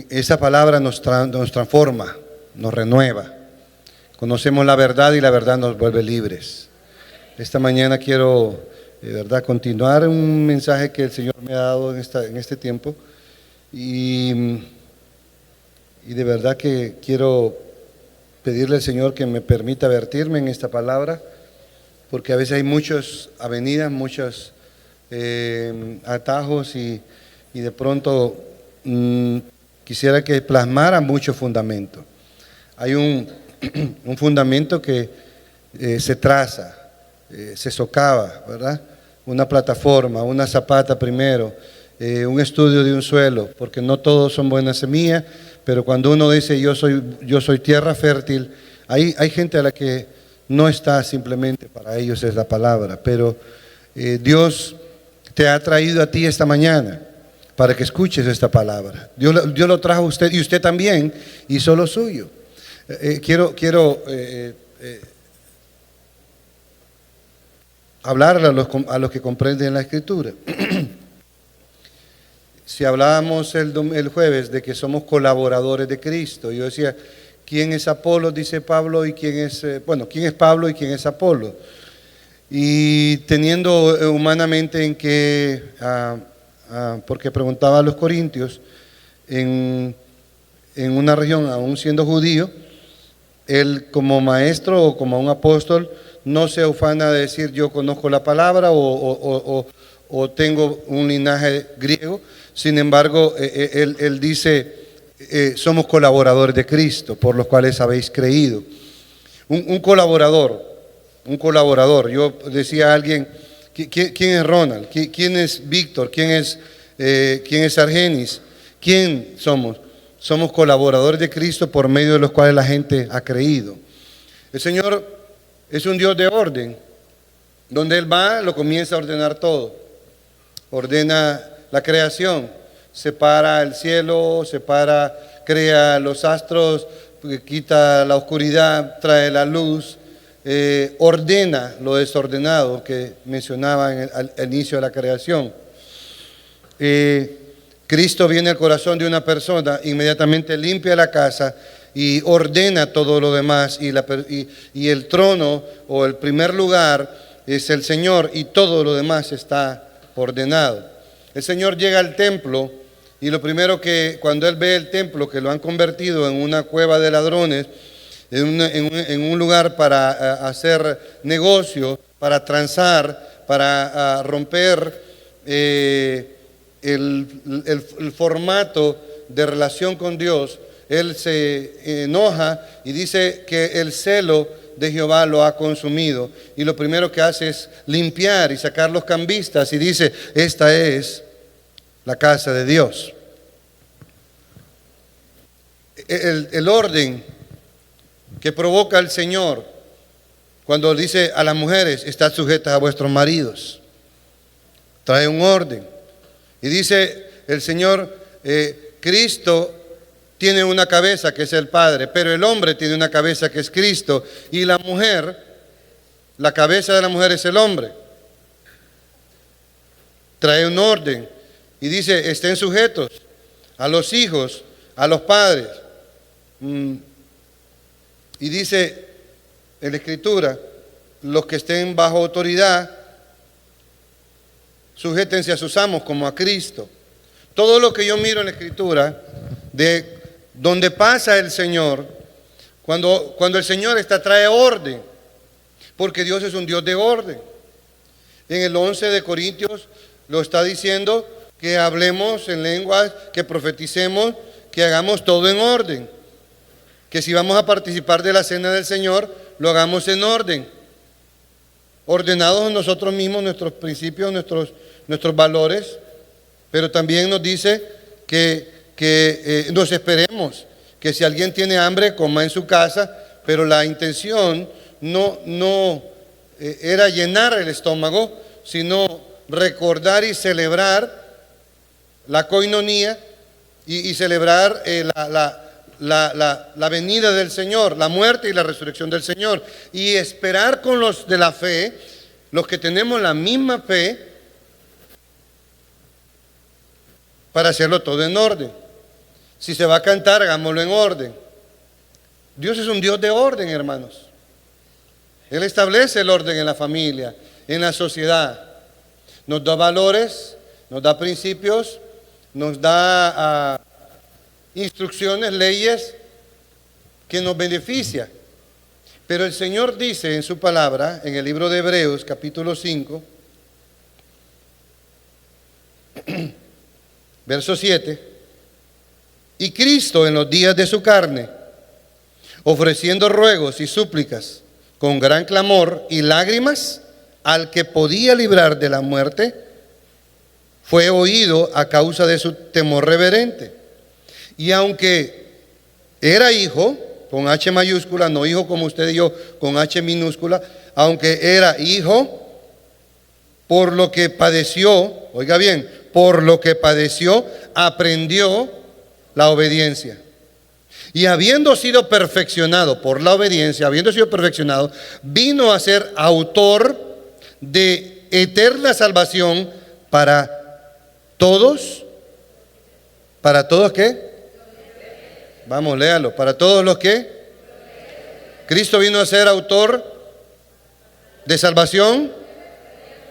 Esa palabra nos transforma, nos renueva. Conocemos la verdad y la verdad nos vuelve libres. Esta mañana quiero, de verdad, continuar un mensaje que el Señor me ha dado en este tiempo. Y de verdad que quiero pedirle al Señor que me permita vertirme en esta palabra, porque a veces hay muchas avenidas, muchos atajos y de pronto quisiera que plasmara mucho fundamento. Hay un fundamento que se traza, se socava, ¿verdad? Una plataforma, una zapata primero, un estudio de un suelo, porque no todos son buenas semillas, pero cuando uno dice yo soy tierra fértil, hay gente a la que no está simplemente para ellos es la palabra, pero Dios te ha traído a ti esta mañana para que escuches esta palabra. Dios lo trajo a usted y usted también hizo lo suyo. Quiero hablarle a los que comprenden la Escritura. Si hablábamos el jueves de que somos colaboradores de Cristo, yo decía, ¿quién es Apolo? Dice Pablo, y quién es Pablo y quién es Apolo. Y teniendo humanamente en que, porque preguntaba a los corintios, en una región, aún siendo judío, él como maestro o como un apóstol no se ufana de decir yo conozco la palabra o tengo un linaje griego. Sin embargo, él dice, somos colaboradores de Cristo, por los cuales habéis creído. Un colaborador. Yo decía a alguien, ¿quién es Ronald? ¿Quién es Víctor? ¿Quién es Argenis? ¿Quién somos? Somos colaboradores de Cristo por medio de los cuales la gente ha creído. El Señor es un Dios de orden. Donde Él va, lo comienza a ordenar todo. Ordena la creación, separa el cielo, crea los astros, quita la oscuridad, trae la luz, ordena lo desordenado que mencionaba al inicio de la creación. Cristo viene al corazón de una persona, inmediatamente limpia la casa y ordena todo lo demás, y el trono o el primer lugar es el Señor y todo lo demás está ordenado. El Señor llega al templo y lo primero que cuando Él ve el templo, que lo han convertido en una cueva de ladrones, en un lugar para hacer negocio, para transar, para romper el formato de relación con Dios, Él se enoja y dice que el celo de Jehová lo ha consumido, y lo primero que hace es limpiar y sacar los cambistas y dice, esta es la casa de Dios. El orden que provoca el Señor cuando dice a las mujeres, estad sujetas a vuestros maridos, trae un orden. Y dice el Señor, Cristo tiene una cabeza que es el Padre, pero el hombre tiene una cabeza que es Cristo, y la mujer, la cabeza de la mujer es el hombre. Trae un orden y dice, estén sujetos a los hijos, a los padres. Y dice en la Escritura, los que estén bajo autoridad, sujétense a sus amos como a Cristo. Todo lo que yo miro en la Escritura, de donde pasa el Señor, cuando el Señor trae orden, porque Dios es un Dios de orden. En el 11 de Corintios lo está diciendo que hablemos en lenguas, que profeticemos, que hagamos todo en orden. Que si vamos a participar de la cena del Señor, lo hagamos en orden. Ordenados nosotros mismos, nuestros principios, nuestros valores, pero también nos dice que nos esperemos, que si alguien tiene hambre, coma en su casa, pero la intención no era llenar el estómago, sino recordar y celebrar la coinonía y celebrar la venida del Señor, la muerte y la resurrección del Señor, y esperar con los de la fe, los que tenemos la misma fe, para hacerlo todo en orden. Si se va a cantar, hagámoslo en orden. Dios es un Dios de orden, hermanos. Él establece el orden en la familia, en la sociedad. Nos da valores, nos da principios, nos da instrucciones, leyes que nos benefician. Pero el Señor dice en su palabra, en el libro de Hebreos, capítulo 5, verso 7, y Cristo en los días de su carne, ofreciendo ruegos y súplicas con gran clamor y lágrimas al que podía librar de la muerte, fue oído a causa de su temor reverente. Y aunque era hijo, con H mayúscula, no hijo como usted y yo, con H minúscula, aunque era hijo, por lo que padeció, oiga bien, por lo que padeció, aprendió la obediencia. Y habiendo sido perfeccionado por la obediencia, habiendo sido perfeccionado, vino a ser autor de eterna salvación para todos. ¿Para todos qué? Vamos, léalo. ¿Para todos los que? Cristo vino a ser autor de salvación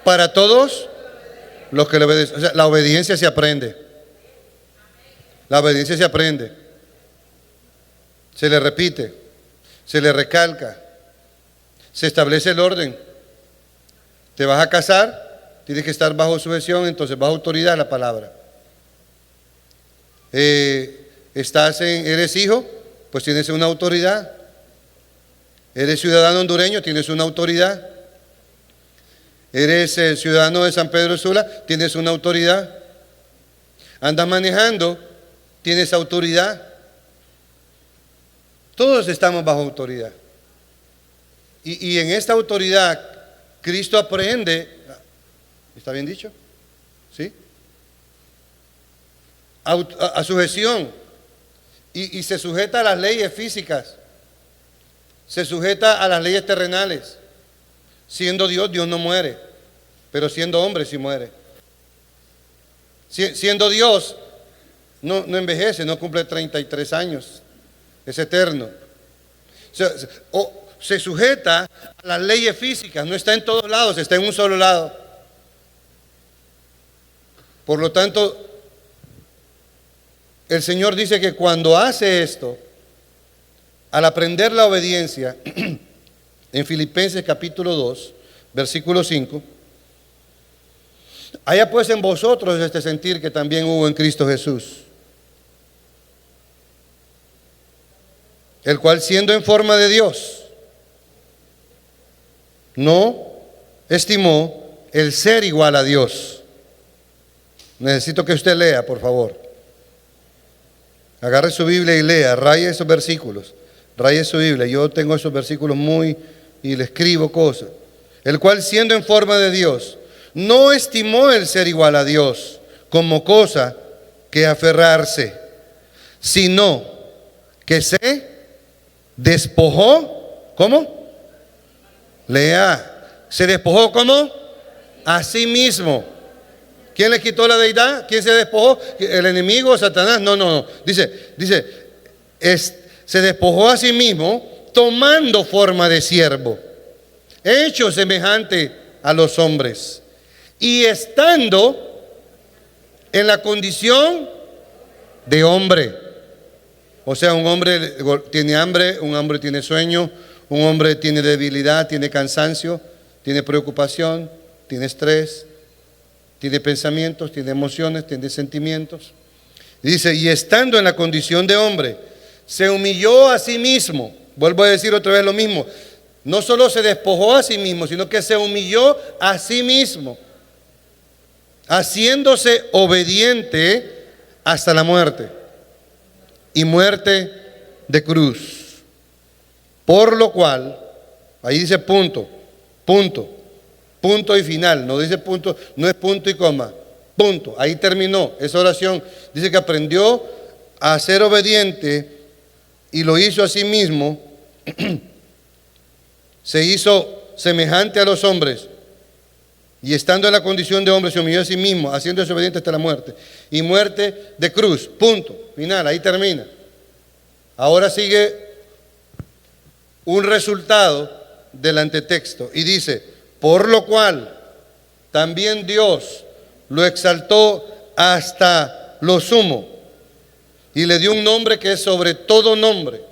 para todos los que le obedecen. O sea, la obediencia se aprende. La obediencia se aprende. Se le repite, se le recalca, se establece el orden. Te vas a casar, tienes que estar bajo sujeción, entonces bajo autoridad la palabra. Eres hijo, pues tienes una autoridad. Eres ciudadano hondureño, tienes una autoridad. Eres ciudadano de San Pedro Sula, tienes una autoridad. Andas manejando, tienes autoridad. Todos estamos bajo autoridad. Y en esta autoridad, Cristo aprende, ¿está bien dicho? ¿Sí? A sujeción. Y se sujeta a las leyes físicas. Se sujeta a las leyes terrenales. Siendo Dios, Dios no muere. Pero siendo hombre, sí muere. Siendo Dios, no envejece, no cumple 33 años. Es eterno. Se sujeta a las leyes físicas, no está en todos lados, está en un solo lado. Por lo tanto, el Señor dice que cuando hace esto, al aprender la obediencia, en Filipenses capítulo 2, versículo 5, haya pues en vosotros este sentir que también hubo en Cristo Jesús, el cual siendo en forma de Dios, no estimó el ser igual a Dios. Necesito que usted lea, por favor. Agarre su Biblia y lea, raye esos versículos, raye su Biblia. Yo tengo esos versículos y le escribo cosas. El cual siendo en forma de Dios, no estimó el ser igual a Dios como cosa que aferrarse, sino que se despojó. ¿Cómo? Lea. ¿Se despojó cómo? A sí mismo. ¿Quién le quitó la deidad? ¿Quién se despojó? ¿El enemigo, Satanás? No. Dice, se despojó a sí mismo tomando forma de siervo, hecho semejante a los hombres, y estando en la condición de hombre. O sea, un hombre tiene hambre, un hombre tiene sueño, un hombre tiene debilidad, tiene cansancio, tiene preocupación, tiene estrés, tiene pensamientos, tiene emociones, tiene sentimientos. Dice, y estando en la condición de hombre, se humilló a sí mismo. Vuelvo a decir otra vez lo mismo. No solo se despojó a sí mismo, sino que se humilló a sí mismo, haciéndose obediente hasta la muerte, y muerte de cruz. Por lo cual, ahí dice punto y final, no dice punto, no es punto y coma, punto, ahí terminó esa oración. Dice que aprendió a ser obediente y lo hizo a sí mismo, se hizo semejante a los hombres, Y estando en la condición de hombre, se humilló a sí mismo, haciéndose obediente hasta la muerte. Y muerte de cruz. Punto. Final, ahí termina. Ahora sigue un resultado del antetexto. Y dice, por lo cual también Dios lo exaltó hasta lo sumo y le dio un nombre que es sobre todo nombre.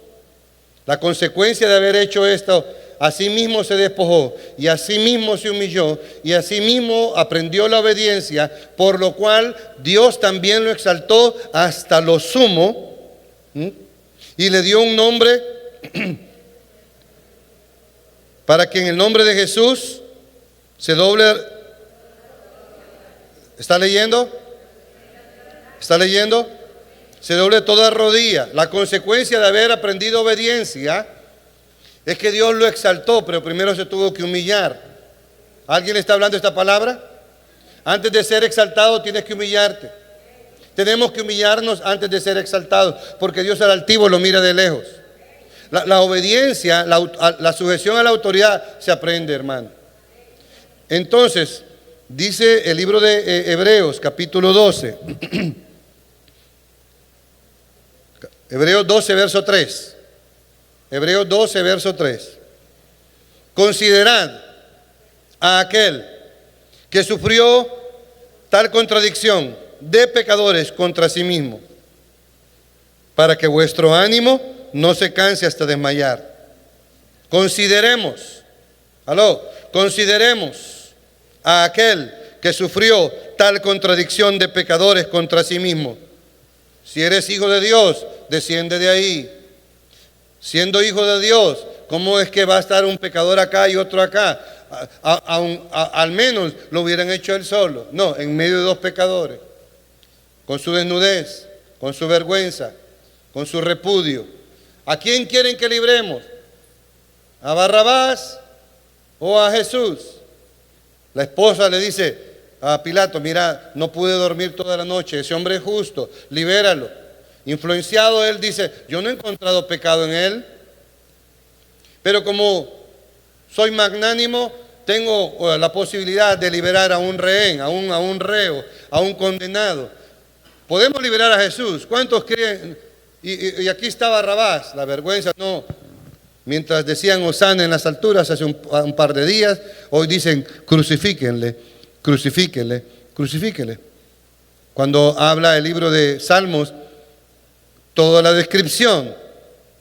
La consecuencia de haber hecho esto, asimismo se despojó y asimismo se humilló y asimismo aprendió la obediencia, por lo cual Dios también lo exaltó hasta lo sumo y le dio un nombre para que en el nombre de Jesús se doble. ¿Está leyendo? ¿Está leyendo? Se doble toda rodilla. La consecuencia de haber aprendido obediencia es que Dios lo exaltó, pero primero se tuvo que humillar. ¿Alguien le está hablando esta palabra? Antes de ser exaltado tienes que humillarte. Tenemos que humillarnos antes de ser exaltados, porque Dios al altivo lo mira de lejos. La obediencia, la sujeción a la autoridad se aprende, hermano. Entonces, dice el libro de Hebreos, capítulo 12. Hebreos 12, verso 3. Hebreos 12, verso 3. Considerad a aquel que sufrió tal contradicción de pecadores contra sí mismo, para que vuestro ánimo no se canse hasta desmayar. Consideremos a aquel que sufrió tal contradicción de pecadores contra sí mismo. Si eres hijo de Dios, desciende de ahí. Siendo hijo de Dios, ¿cómo es que va a estar un pecador acá y otro acá? Al menos lo hubieran hecho él solo. No, en medio de dos pecadores, con su desnudez, con su vergüenza, con su repudio. ¿A quién quieren que libremos? ¿A Barrabás o a Jesús? La esposa le dice a Pilato, mira, no pude dormir toda la noche, ese hombre es justo, libéralo. Influenciado, él dice, yo no he encontrado pecado en él, pero como soy magnánimo, tengo la posibilidad de liberar a un rehén, a un reo, a un condenado. Podemos liberar a Jesús. ¿Cuántos creen? Y aquí está Barrabás, la vergüenza, no. Mientras decían Hosana en las alturas hace un par de días, hoy dicen crucifíquenle, crucifíquenle, crucifíquenle. Cuando habla el libro de Salmos, toda la descripción,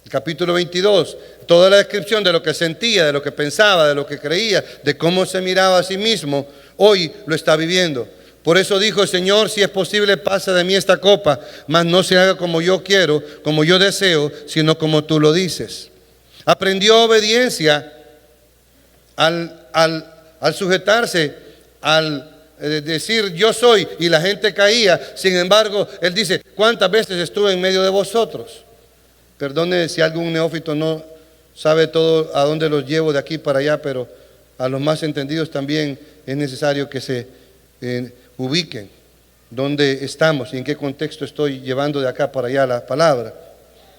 el capítulo 22, toda la descripción de lo que sentía, de lo que pensaba, de lo que creía, de cómo se miraba a sí mismo, hoy lo está viviendo. Por eso dijo, Señor, si es posible, pasa de mí esta copa, mas no se haga como yo quiero, como yo deseo, sino como tú lo dices. Aprendió obediencia al sujetarse, al decir yo soy, y la gente caía. Sin embargo, él dice, ¿cuántas veces estuve en medio de vosotros? Perdone si algún neófito no sabe todo a dónde los llevo de aquí para allá, pero a los más entendidos también es necesario que se ubiquen dónde estamos y en qué contexto estoy llevando de acá para allá la palabra.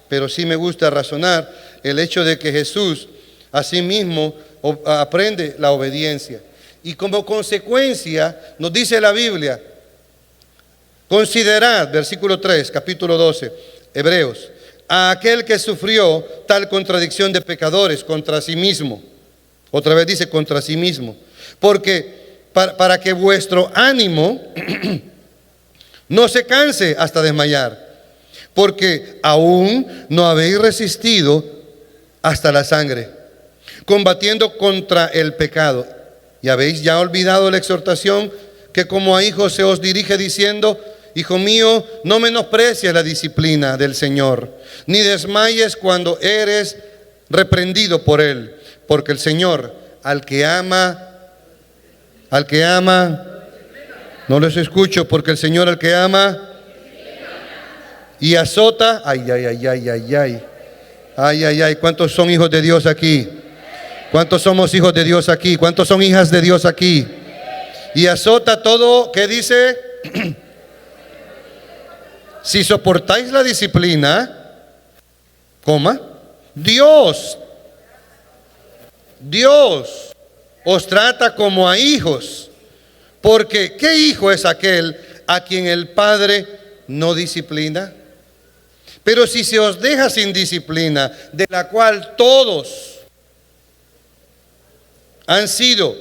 Pero sí me gusta razonar el hecho de que Jesús a sí mismo aprende la obediencia. Y como consecuencia nos dice la Biblia, considerad, versículo 3, capítulo 12, Hebreos, a aquel que sufrió tal contradicción de pecadores contra sí mismo. Otra vez dice contra sí mismo. Porque para que vuestro ánimo no se canse hasta desmayar. Porque aún no habéis resistido hasta la sangre, combatiendo contra el pecado. Y habéis ya olvidado la exhortación que como a hijos se os dirige diciendo, hijo mío, no menosprecies la disciplina del Señor, ni desmayes cuando eres reprendido por Él, porque el Señor al que ama, no les escucho, porque el Señor al que ama y azota, ay, ¿cuántos son hijos de Dios aquí? ¿Cuántos somos hijos de Dios aquí? ¿Cuántos son hijas de Dios aquí? Y azota todo, ¿qué dice? Si soportáis la disciplina, Dios os trata como a hijos. Porque ¿qué hijo es aquel a quien el Padre no disciplina? Pero si se os deja sin disciplina, de la cual todos han sido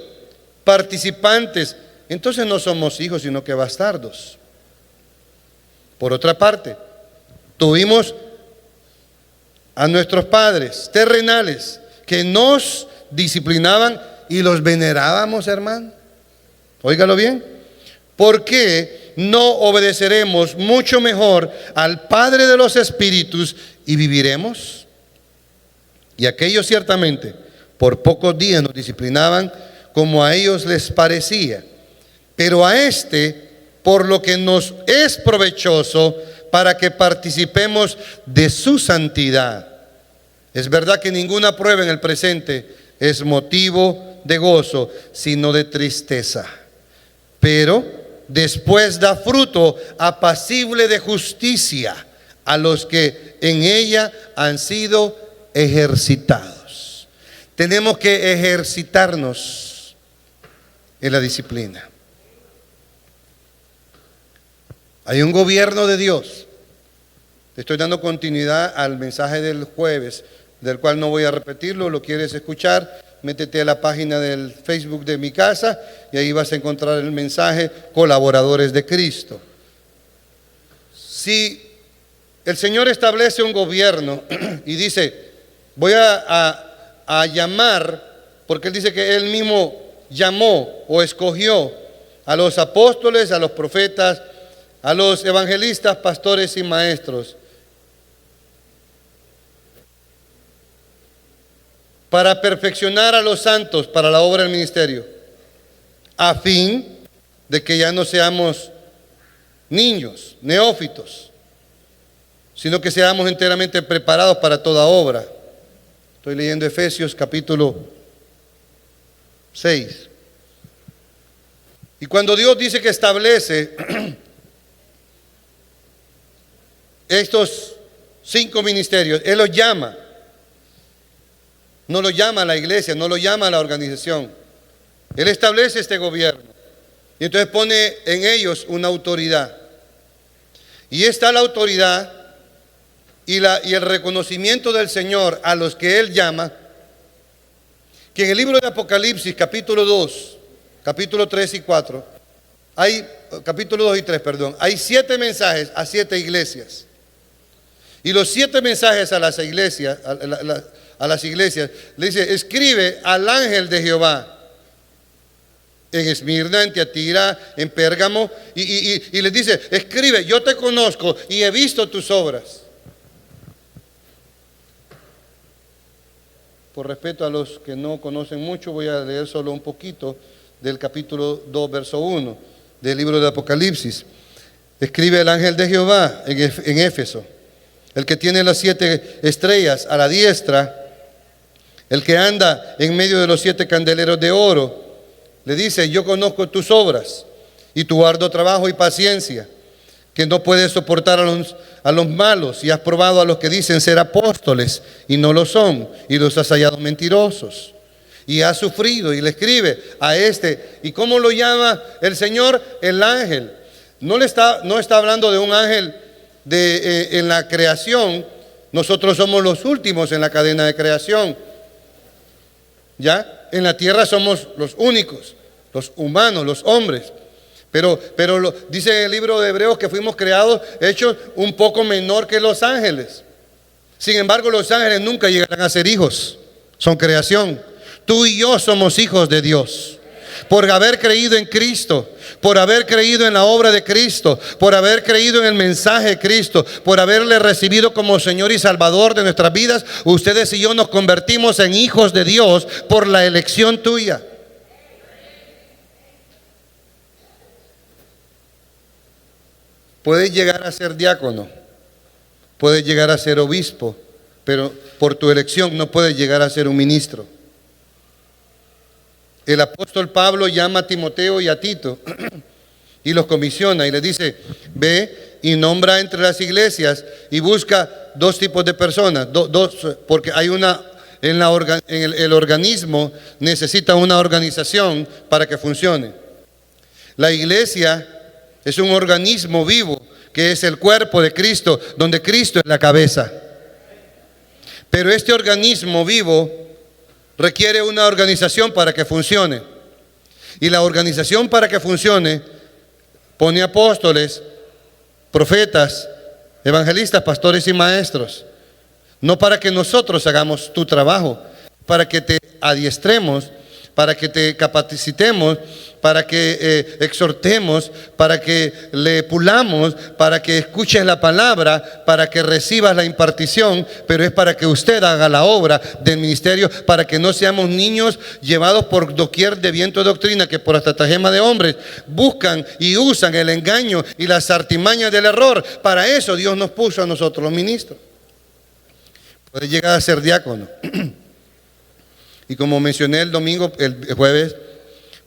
participantes, entonces no somos hijos, sino que bastardos. Por otra parte, tuvimos a nuestros padres terrenales que nos disciplinaban y los venerábamos, hermano. Óigalo bien. ¿Por qué no obedeceremos mucho mejor al Padre de los Espíritus y viviremos? Y aquellos ciertamente por pocos días nos disciplinaban como a ellos les parecía, pero a este por lo que nos es provechoso para que participemos de su santidad. Es verdad que ninguna prueba en el presente es motivo de gozo, sino de tristeza. Pero después da fruto apacible de justicia a los que en ella han sido ejercitados. Tenemos que ejercitarnos en la disciplina. Hay un gobierno de Dios. Te estoy dando continuidad al mensaje del jueves, del cual no voy a repetirlo. ¿Lo quieres escuchar? Métete a la página del Facebook de mi casa y ahí vas a encontrar el mensaje Colaboradores de Cristo. Si el Señor establece un gobierno y dice, voy a llamar, porque Él dice que Él mismo llamó o escogió a los apóstoles, a los profetas, a los evangelistas, pastores y maestros, para perfeccionar a los santos para la obra del ministerio, a fin de que ya no seamos niños, neófitos, sino que seamos enteramente preparados para toda obra. Estoy leyendo Efesios capítulo 6. Y cuando Dios dice que establece estos 5 ministerios, Él los llama. No lo llama a la iglesia, no lo llama a la organización. Él establece este gobierno. Y entonces pone en ellos una autoridad. Y está la autoridad y el reconocimiento del Señor a los que Él llama, que en el libro de Apocalipsis, capítulo 2, capítulo 3 y 4, capítulo 2 y 3, perdón, hay 7 mensajes a 7 iglesias. Y los 7 mensajes a las iglesias, le dice, escribe al ángel de Jehová en Esmirna, en Tiatira, en Pérgamo, y les dice, escribe, yo te conozco y he visto tus obras. Por respeto a los que no conocen mucho, voy a leer solo un poquito del capítulo 2, verso 1 del libro de Apocalipsis. Escribe el ángel de Jehová en Éfeso, el que tiene las 7 estrellas a la diestra, el que anda en medio de los 7 candeleros de oro. Le dice, yo conozco tus obras y tu arduo trabajo y paciencia, que no puedes soportar a los malos, y has probado a los que dicen ser apóstoles y no lo son, y los has hallado mentirosos. Y has sufrido, y le escribe a este. ¿Y cómo lo llama el Señor? El ángel. No está hablando de un ángel en la creación. Nosotros somos los últimos en la cadena de creación. ¿Ya? En la tierra somos los únicos, los humanos, los hombres. Pero dice el libro de Hebreos que fuimos creados, hechos un poco menor que los ángeles. Sin embargo, los ángeles nunca llegarán a ser hijos, son creación. Tú y yo somos hijos de Dios, por haber creído en Cristo, por haber creído en la obra de Cristo, por haber creído en el mensaje de Cristo, por haberle recibido como Señor y Salvador de nuestras vidas. Ustedes y yo nos convertimos en hijos de Dios por la elección tuya. Puedes llegar a ser diácono, puedes llegar a ser obispo, pero por tu elección no puedes llegar a ser un ministro. El apóstol Pablo llama a Timoteo y a Tito y los comisiona y les dice, ve y nombra entre las iglesias y busca 2 tipos de personas, porque hay una, el organismo necesita una organización para que funcione. La iglesia es un organismo vivo que es el cuerpo de Cristo, donde Cristo es la cabeza. Pero este organismo vivo requiere una organización para que funcione. Y la organización para que funcione pone apóstoles, profetas, evangelistas, pastores y maestros. No para que nosotros hagamos tu trabajo, para que te adiestremos, para que te capacitemos, para que exhortemos, para que le pulamos, para que escuches la palabra, para que recibas la impartición, pero es para que usted haga la obra del ministerio, para que no seamos niños llevados por doquier de viento de doctrina que por estratagema de hombres buscan y usan el engaño y las artimañas del error. Para eso Dios nos puso a nosotros los ministros. Puede llegar a ser diácono. Y como mencioné el domingo, el jueves,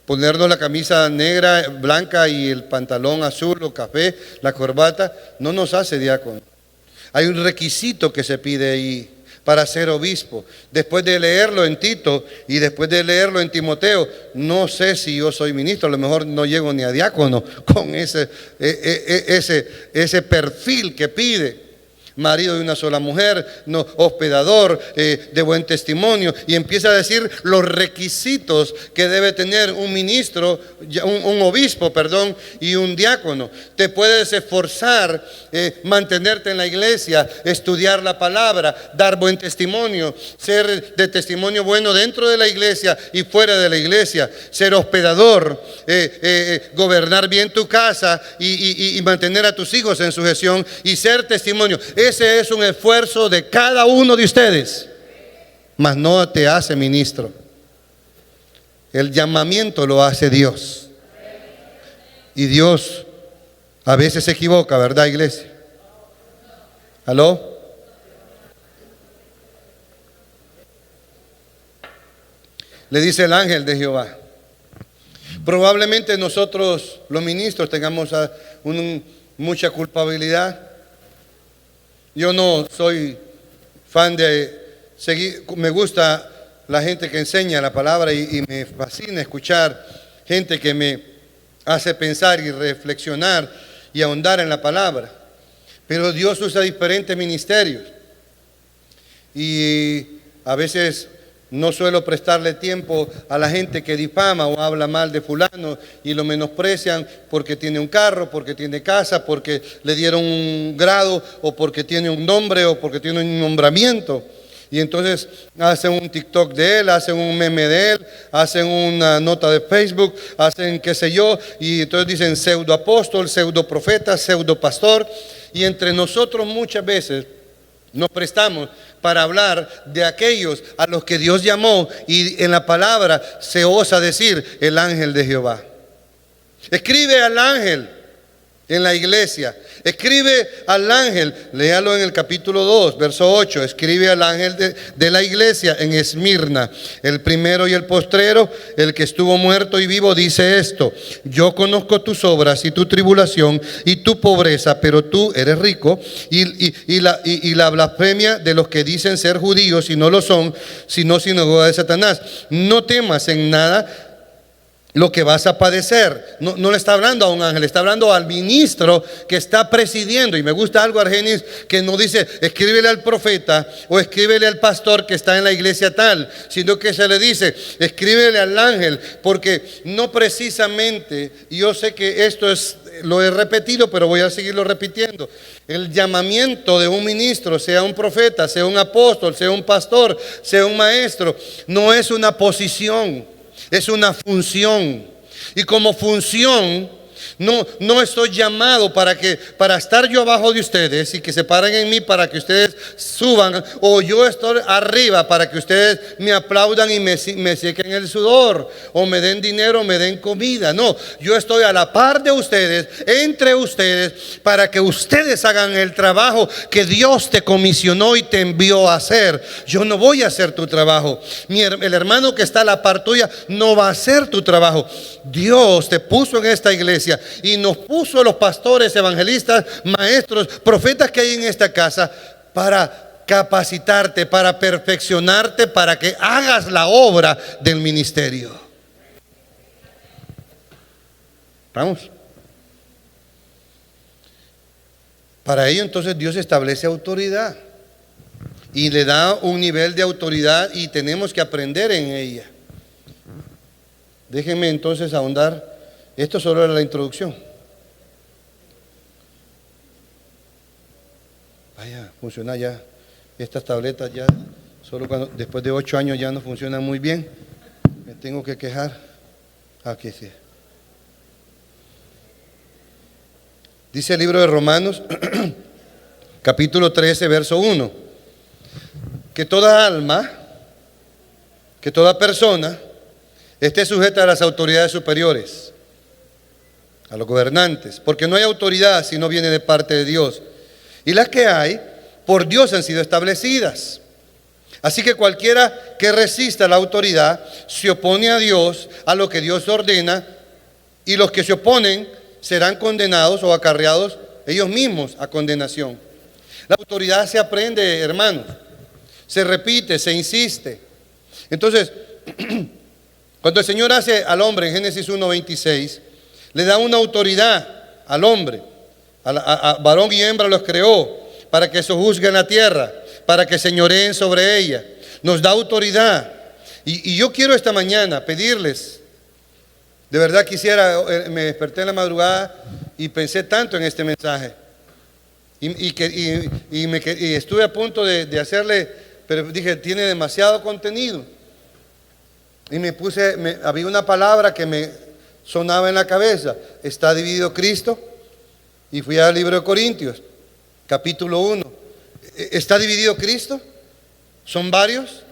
ponernos la camisa negra, blanca y el pantalón azul o café, la corbata, no nos hace diácono. Hay un requisito que se pide ahí para ser obispo. Después de leerlo en Tito y después de leerlo en Timoteo, no sé si yo soy ministro, a lo mejor no llego ni a diácono con ese perfil que pide. Marido de una sola mujer, no, hospedador, de buen testimonio, y empieza a decir los requisitos que debe tener un ministro, un obispo, perdón, y un diácono. Te puedes esforzar, mantenerte en la iglesia, estudiar la palabra, dar buen testimonio, ser de testimonio bueno dentro de la iglesia y fuera de la iglesia, ser hospedador, gobernar bien tu casa y mantener a tus hijos en sujeción y ser testimonio. Ese es un esfuerzo de cada uno de ustedes, mas no te hace ministro. El llamamiento lo hace Dios. Y Dios a veces se equivoca, ¿verdad, iglesia? ¿Aló? Le dice el ángel de Jehová. Probablemente nosotros los ministros tengamos mucha culpabilidad. Yo no soy fan de seguir, me gusta la gente que enseña la palabra y me fascina escuchar gente que me hace pensar y reflexionar y ahondar en la palabra. Pero Dios usa diferentes ministerios y a veces no suelo prestarle tiempo a la gente que difama o habla mal de fulano y lo menosprecian porque tiene un carro, porque tiene casa, porque le dieron un grado o porque tiene un nombre o porque tiene un nombramiento. Y entonces hacen un TikTok de él, hacen un meme de él, hacen una nota de Facebook, hacen qué sé yo, y entonces dicen pseudo apóstol, pseudo profeta, pseudo pastor. Y entre nosotros muchas veces nos prestamos para hablar de aquellos a los que Dios llamó y en la palabra se osa decir el ángel de Jehová. Escribe al ángel en la iglesia, escribe al ángel, léalo en el capítulo 2, verso 8, escribe al ángel de la iglesia en Esmirna, el primero y el postrero, el que estuvo muerto y vivo, dice esto: yo conozco tus obras y tu tribulación y tu pobreza, pero tú eres rico, y la blasfemia de los que dicen ser judíos y no lo son, sino sinagoga de Satanás. No temas en nada lo que vas a padecer. No le está hablando a un ángel, está hablando al ministro que está presidiendo. Y me gusta algo, Argenis, que no dice escríbele al profeta o escríbele al pastor que está en la iglesia tal, sino que se le dice escríbele al ángel, porque no precisamente, y yo sé que esto lo he repetido, pero voy a seguirlo repitiendo. El llamamiento de un ministro, sea un profeta, sea un apóstol, sea un pastor, sea un maestro, no es una posición, es una función. Y como función, no estoy llamado para estar yo abajo de ustedes y que se paren en mí para que ustedes suban, o yo estoy arriba para que ustedes me aplaudan y me sequen el sudor, o me den dinero, o me den comida. No, yo estoy a la par de ustedes, entre ustedes, para que ustedes hagan el trabajo que Dios te comisionó y te envió a hacer. Yo no voy a hacer tu trabajo. El hermano que está a la par tuya no va a hacer tu trabajo. Dios te puso en esta iglesia y nos puso a los pastores, evangelistas, maestros, profetas que hay en esta casa para capacitarte, para perfeccionarte, para que hagas la obra del ministerio. Vamos. Para ello entonces Dios establece autoridad y le da un nivel de autoridad y tenemos que aprender en ella. Déjenme entonces ahondar. Esto solo era la introducción. Vaya, funciona ya. Estas tabletas ya, después de 8 años ya no funcionan muy bien. Me tengo que quejar. Aquí sí. Dice el libro de Romanos, capítulo 13, verso 1, que toda alma, que toda persona esté sujeta a las autoridades superiores, a los gobernantes, porque no hay autoridad si no viene de parte de Dios. Y las que hay, por Dios han sido establecidas. Así que cualquiera que resista la autoridad se opone a Dios, a lo que Dios ordena, y los que se oponen serán condenados o acarreados ellos mismos a condenación. La autoridad se aprende, hermanos, se repite, se insiste. Entonces, cuando el Señor hace al hombre en Génesis 1:26, le da una autoridad al hombre, a varón y hembra los creó, para que sojuzguen la tierra, para que señoreen sobre ella. Nos da autoridad. Y yo quiero esta mañana pedirles, de verdad quisiera, me desperté en la madrugada y pensé tanto en este mensaje. Y estuve a punto de hacerle, pero dije, tiene demasiado contenido. Y había una palabra que me sonaba en la cabeza. ¿Está dividido Cristo? Y fui al libro de Corintios, capítulo 1. ¿Está dividido Cristo? ¿Son varios?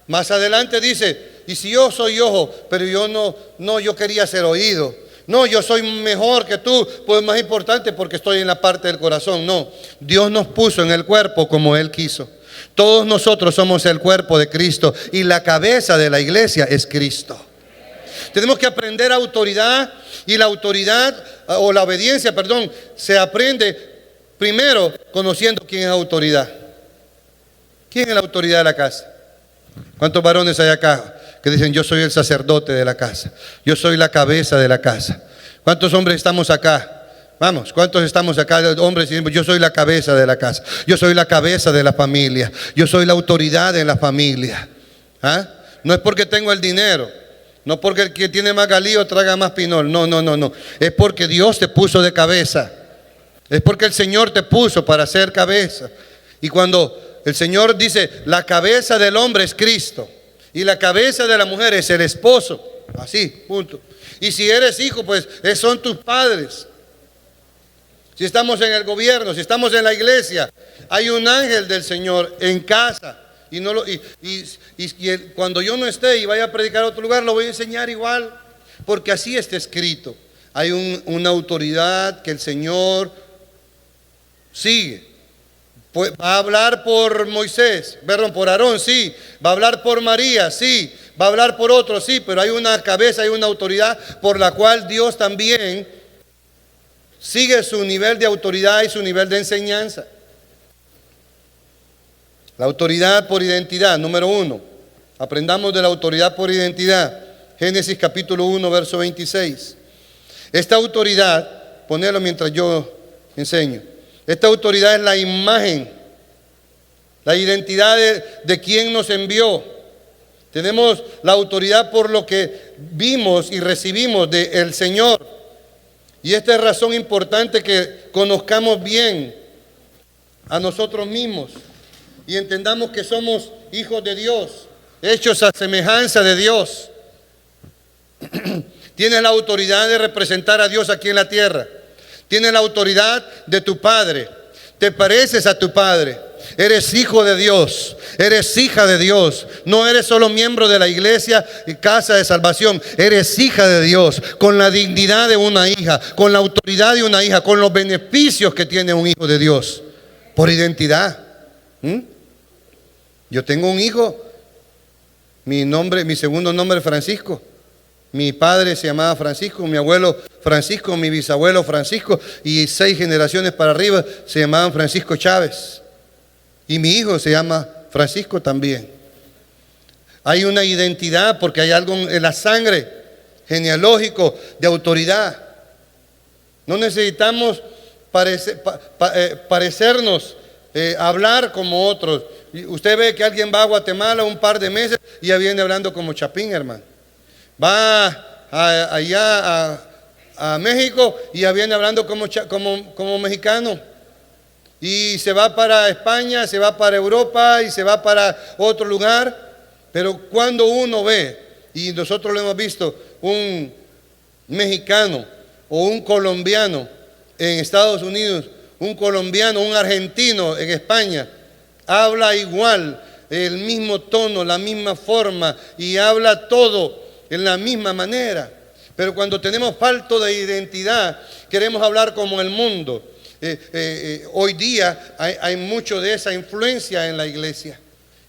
Más adelante dice, y si yo soy ojo, pero yo quería ser oído. No, yo soy mejor que tú, pues más importante porque estoy en la parte del corazón. No, Dios nos puso en el cuerpo como Él quiso. Todos nosotros somos el cuerpo de Cristo y la cabeza de la iglesia es Cristo. Tenemos que aprender autoridad y la autoridad o la obediencia, se aprende primero conociendo quién es autoridad. ¿Quién es la autoridad de la casa? ¿Cuántos varones hay acá que dicen yo soy el sacerdote de la casa? Yo soy la cabeza de la casa. ¿Cuántos hombres estamos acá? Vamos, ¿cuántos estamos acá? Hombres, yo soy la cabeza de la casa. Yo soy la cabeza de la familia. Yo soy la autoridad de la familia. ¿Ah? No es porque tengo el dinero. No porque el que tiene más galío traga más pinol. No. Es porque Dios te puso de cabeza. Es porque el Señor te puso para ser cabeza. Y cuando el Señor dice, la cabeza del hombre es Cristo y la cabeza de la mujer es el esposo. Así, punto. Y si eres hijo, pues son tus padres. Si estamos en el gobierno, si estamos en la iglesia, hay un ángel del Señor en casa. Cuando yo no esté y vaya a predicar a otro lugar, lo voy a enseñar igual, porque así está escrito. Hay una autoridad que el Señor sigue. Va a hablar por Moisés, por Aarón, sí. Va a hablar por María, sí. Va a hablar por otros, sí. Pero hay una cabeza, hay una autoridad por la cual Dios también sigue su nivel de autoridad y su nivel de enseñanza. La autoridad por identidad, número 1. Aprendamos de la autoridad por identidad. Génesis capítulo 1, verso 26. Esta autoridad, ponelo mientras yo enseño. Esta autoridad es la imagen, la identidad de quien nos envió. Tenemos la autoridad por lo que vimos y recibimos del Señor. Y esta es razón importante que conozcamos bien a nosotros mismos y entendamos que somos hijos de Dios, hechos a semejanza de Dios. Tienes la autoridad de representar a Dios aquí en la tierra. Tienes la autoridad de tu Padre. Te pareces a tu Padre. Eres hijo de Dios. Eres hija de Dios. No eres solo miembro de la iglesia y casa de salvación. Eres hija de Dios. Con la dignidad de una hija. Con la autoridad de una hija. Con los beneficios que tiene un hijo de Dios. Por identidad. Yo tengo un hijo. Mi segundo nombre es Francisco. Mi padre se llamaba Francisco, mi abuelo Francisco, mi bisabuelo Francisco y 6 generaciones para arriba se llamaban Francisco Chávez. Y mi hijo se llama Francisco también. Hay una identidad porque hay algo en la sangre genealógico de autoridad. No necesitamos parecernos, hablar como otros. Usted ve que alguien va a Guatemala un par de meses y ya viene hablando como Chapín, hermano. Va allá a México y ya viene hablando como mexicano. Y se va para España, se va para Europa y se va para otro lugar. Pero cuando uno ve, y nosotros lo hemos visto, un mexicano o un colombiano en Estados Unidos, un colombiano, un argentino en España, habla igual, el mismo tono, la misma forma y habla todo en la misma manera. Pero cuando tenemos falta de identidad, queremos hablar como el mundo. Hoy día hay mucho de esa influencia en la iglesia.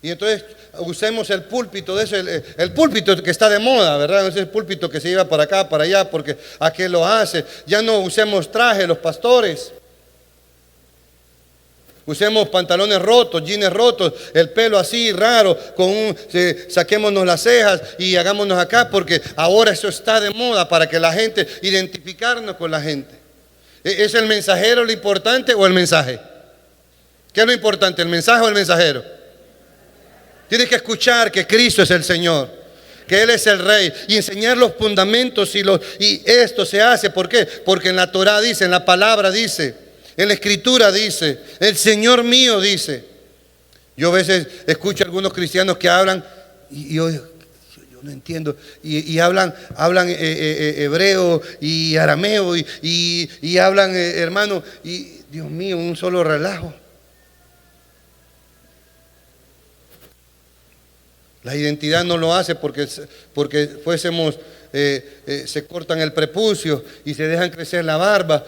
Y entonces usemos el púlpito de eso, el púlpito que está de moda, ¿verdad? No es el púlpito que se lleva para acá, para allá, porque aquel lo hace. Ya no usemos traje los pastores. Usemos pantalones rotos, jeans rotos, el pelo así raro, saquémonos las cejas y hagámonos acá, porque ahora eso está de moda para que la gente, identificarnos con la gente. ¿Es el mensajero lo importante o el mensaje? ¿Qué es lo importante, el mensaje o el mensajero? Tienes que escuchar que Cristo es el Señor, que Él es el Rey, y enseñar los fundamentos y esto se hace. ¿Por qué? Porque en la Torah dice, en la palabra dice, en la Escritura dice, el Señor mío dice. Yo a veces escucho a algunos cristianos que hablan y yo no entiendo, y hablan hebreo y arameo y hablan hermano, y Dios mío, un solo relajo. La identidad no lo hace porque fuésemos, se cortan el prepucio y se dejan crecer la barba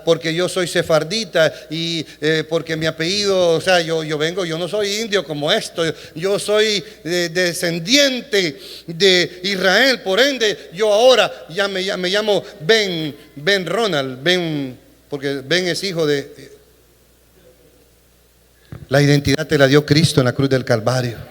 porque yo soy sefardita y porque mi apellido, o sea, yo no soy indio como esto, yo soy descendiente de Israel, por ende, yo ahora ya me llamo Ben Ronald, porque Ben es hijo de... La identidad te la dio Cristo en la cruz del Calvario.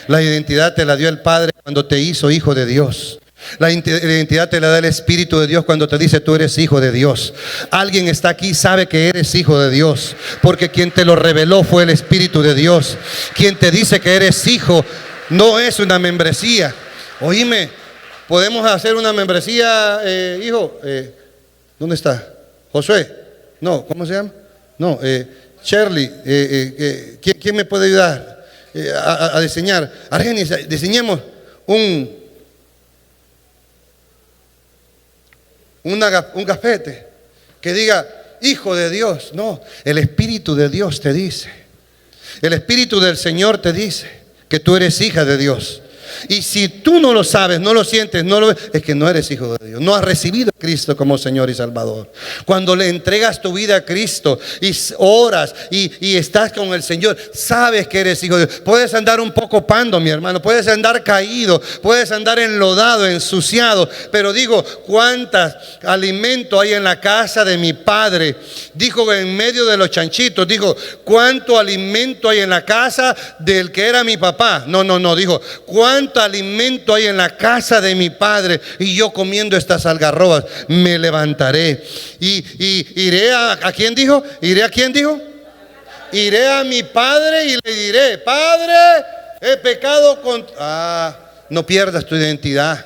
La identidad te la dio el Padre cuando te hizo hijo de Dios. La identidad te la da el Espíritu de Dios cuando te dice tú eres hijo de Dios. Alguien está aquí, sabe que eres hijo de Dios, porque quien te lo reveló fue el Espíritu de Dios. Quien te dice que eres hijo no es una membresía. Oíme, podemos hacer una membresía, hijo. ¿Dónde está? Josué. No, ¿cómo se llama? No, Shirley. ¿Quién me puede ayudar a diseñar? Argenis, diseñemos un gafete que diga hijo de Dios. No, el Espíritu de Dios te dice, el Espíritu del Señor te dice que tú eres hija de Dios. Y si tú no lo sabes, no lo sientes, no lo ves, es que no eres hijo de Dios. No has recibido a Cristo como Señor y Salvador. Cuando le entregas tu vida a Cristo y oras y estás con el Señor, sabes que eres hijo de Dios. Puedes andar un poco pando, mi hermano, puedes andar caído, puedes andar enlodado, ensuciado, pero digo, ¿cuántas alimento hay en la casa de mi Padre? Dijo en medio de los chanchitos, dijo, ¿cuánto alimento hay en la casa del que era mi papá? No, dijo, ¿cuánto alimento hay en la casa de mi Padre? Y yo comiendo estas algarrobas me levantaré y iré a quién dijo, iré a quién dijo, iré a mi Padre y le diré, Padre, he pecado contra... no pierdas tu identidad.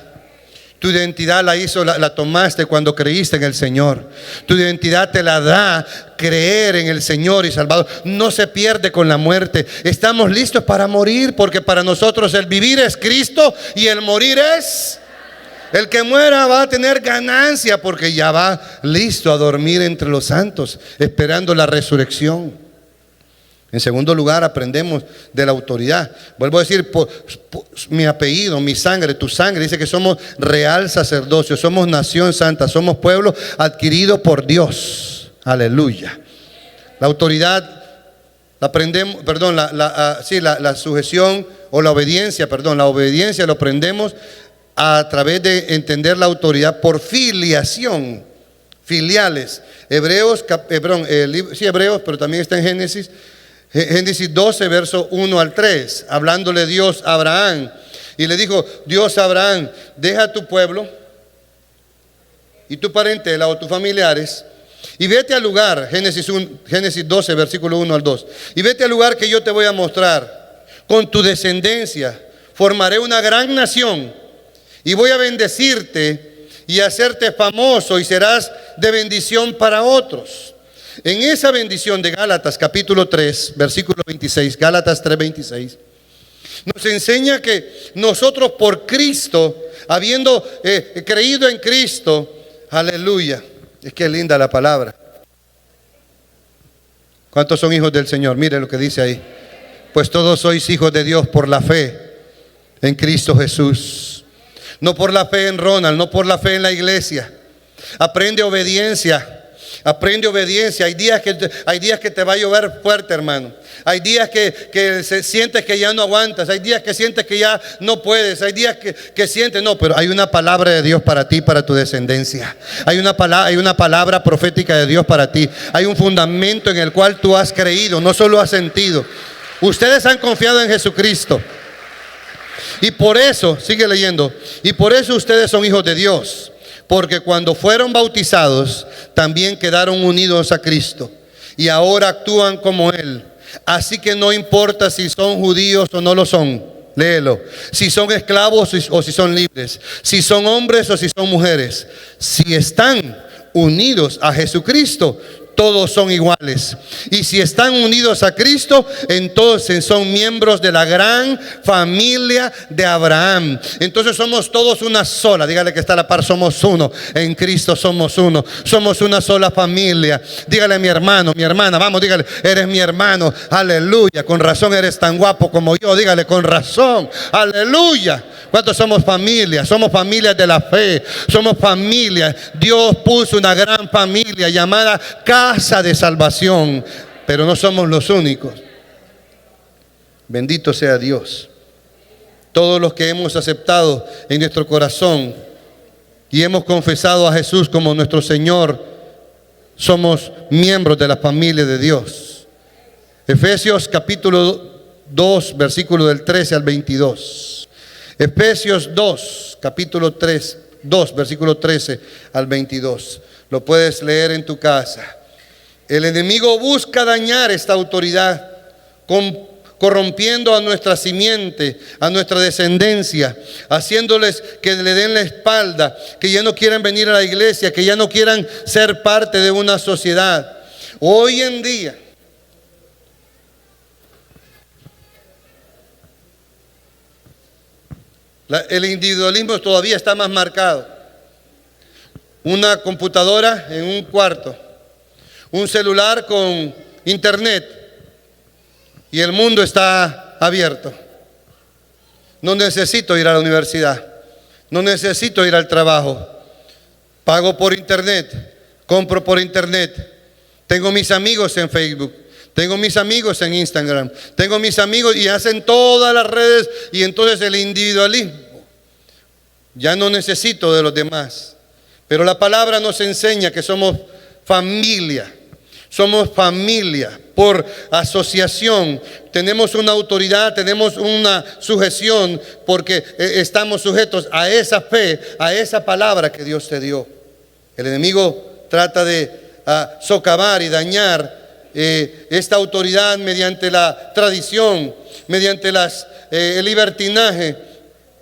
Tu identidad la tomaste cuando creíste en el Señor. Tu identidad te la da creer en el Señor y Salvador. No se pierde con la muerte. Estamos listos para morir, porque para nosotros el vivir es Cristo y el morir es... El que muera va a tener ganancia, porque ya va listo a dormir entre los santos, esperando la resurrección. En segundo lugar, aprendemos de la autoridad. Vuelvo a decir, mi apellido, mi sangre, tu sangre, dice que somos real sacerdocio, somos nación santa, somos pueblo adquirido por Dios. Aleluya. La autoridad, la aprendemos, perdón, la sujeción o la obediencia lo aprendemos a través de entender la autoridad por filiación, filiales. Hebreos, pero también está en Génesis. Génesis 12, verso 1 al 3, hablándole Dios a Abraham. Y le dijo Dios a Abraham, deja tu pueblo y tu parentela o tus familiares, y vete al lugar, Génesis 12, versículo 1 al 2, y vete al lugar que yo te voy a mostrar. Con tu descendencia formaré una gran nación, y voy a bendecirte y hacerte famoso, y serás de bendición para otros. En esa bendición de Gálatas capítulo 3, versículo 26, Gálatas 3, 26, nos enseña que nosotros por Cristo, habiendo creído en Cristo, aleluya, es que es linda la palabra. ¿Cuántos son hijos del Señor? Mire lo que dice ahí. Pues todos sois hijos de Dios por la fe en Cristo Jesús. No por la fe en Ronald, no por la fe en la iglesia. Aprende obediencia. Aprende obediencia. Hay días que te va a llover fuerte, hermano. Hay días que sientes que ya no aguantas. Hay días que sientes que ya no puedes. Hay días que sientes, no, pero hay una palabra de Dios para ti, para tu descendencia. Hay una palabra profética de Dios para ti. Hay un fundamento en el cual tú has creído, no solo has sentido. Ustedes han confiado en Jesucristo. Y por eso, sigue leyendo, y por eso ustedes son hijos de Dios. Porque cuando fueron bautizados, también quedaron unidos a Cristo. Y ahora actúan como Él. Así que no importa si son judíos o no lo son. Léelo. Si son esclavos o si son libres. Si son hombres o si son mujeres. Si están unidos a Jesucristo, todos son iguales. Y si están unidos a Cristo, entonces son miembros de la gran familia de Abraham. Entonces somos todos una sola. Dígale que está a la par, somos uno. En Cristo somos uno. Somos una sola familia. Dígale, mi hermano, mi hermana, vamos, dígale, eres mi hermano. Aleluya, con razón eres tan guapo como yo. Dígale, con razón. Aleluya. ¿Cuántos somos familia? Somos familias de la fe. Somos familia. Dios puso una gran familia llamada casa de salvación. Pero no somos los únicos. Bendito sea Dios. Todos los que hemos aceptado en nuestro corazón y hemos confesado a Jesús como nuestro Señor, somos miembros de la familia de Dios. Efesios capítulo 2, versículo del 13 al 22. Efesios 2, capítulo 2, versículo 13 al 22. Lo puedes leer en tu casa. El enemigo busca dañar esta autoridad, corrompiendo a nuestra simiente, a nuestra descendencia, haciéndoles que le den la espalda, que ya no quieran venir a la iglesia, que ya no quieran ser parte de una sociedad. Hoy en día, el individualismo todavía está más marcado. Una computadora en un cuarto, un celular con internet y el mundo está abierto. No necesito ir a la universidad, no necesito ir al trabajo. Pago por internet, compro por internet. Tengo mis amigos en Facebook, tengo mis amigos en Instagram, tengo mis amigos y hacen todas las redes, y entonces el individualismo. Ya no necesito de los demás. Pero la palabra nos enseña que somos familia. Somos familia por asociación. Tenemos una autoridad, tenemos una sujeción, porque estamos sujetos a esa fe, a esa palabra que Dios te dio. El enemigo trata de socavar y dañar esta autoridad mediante la tradición, mediante el libertinaje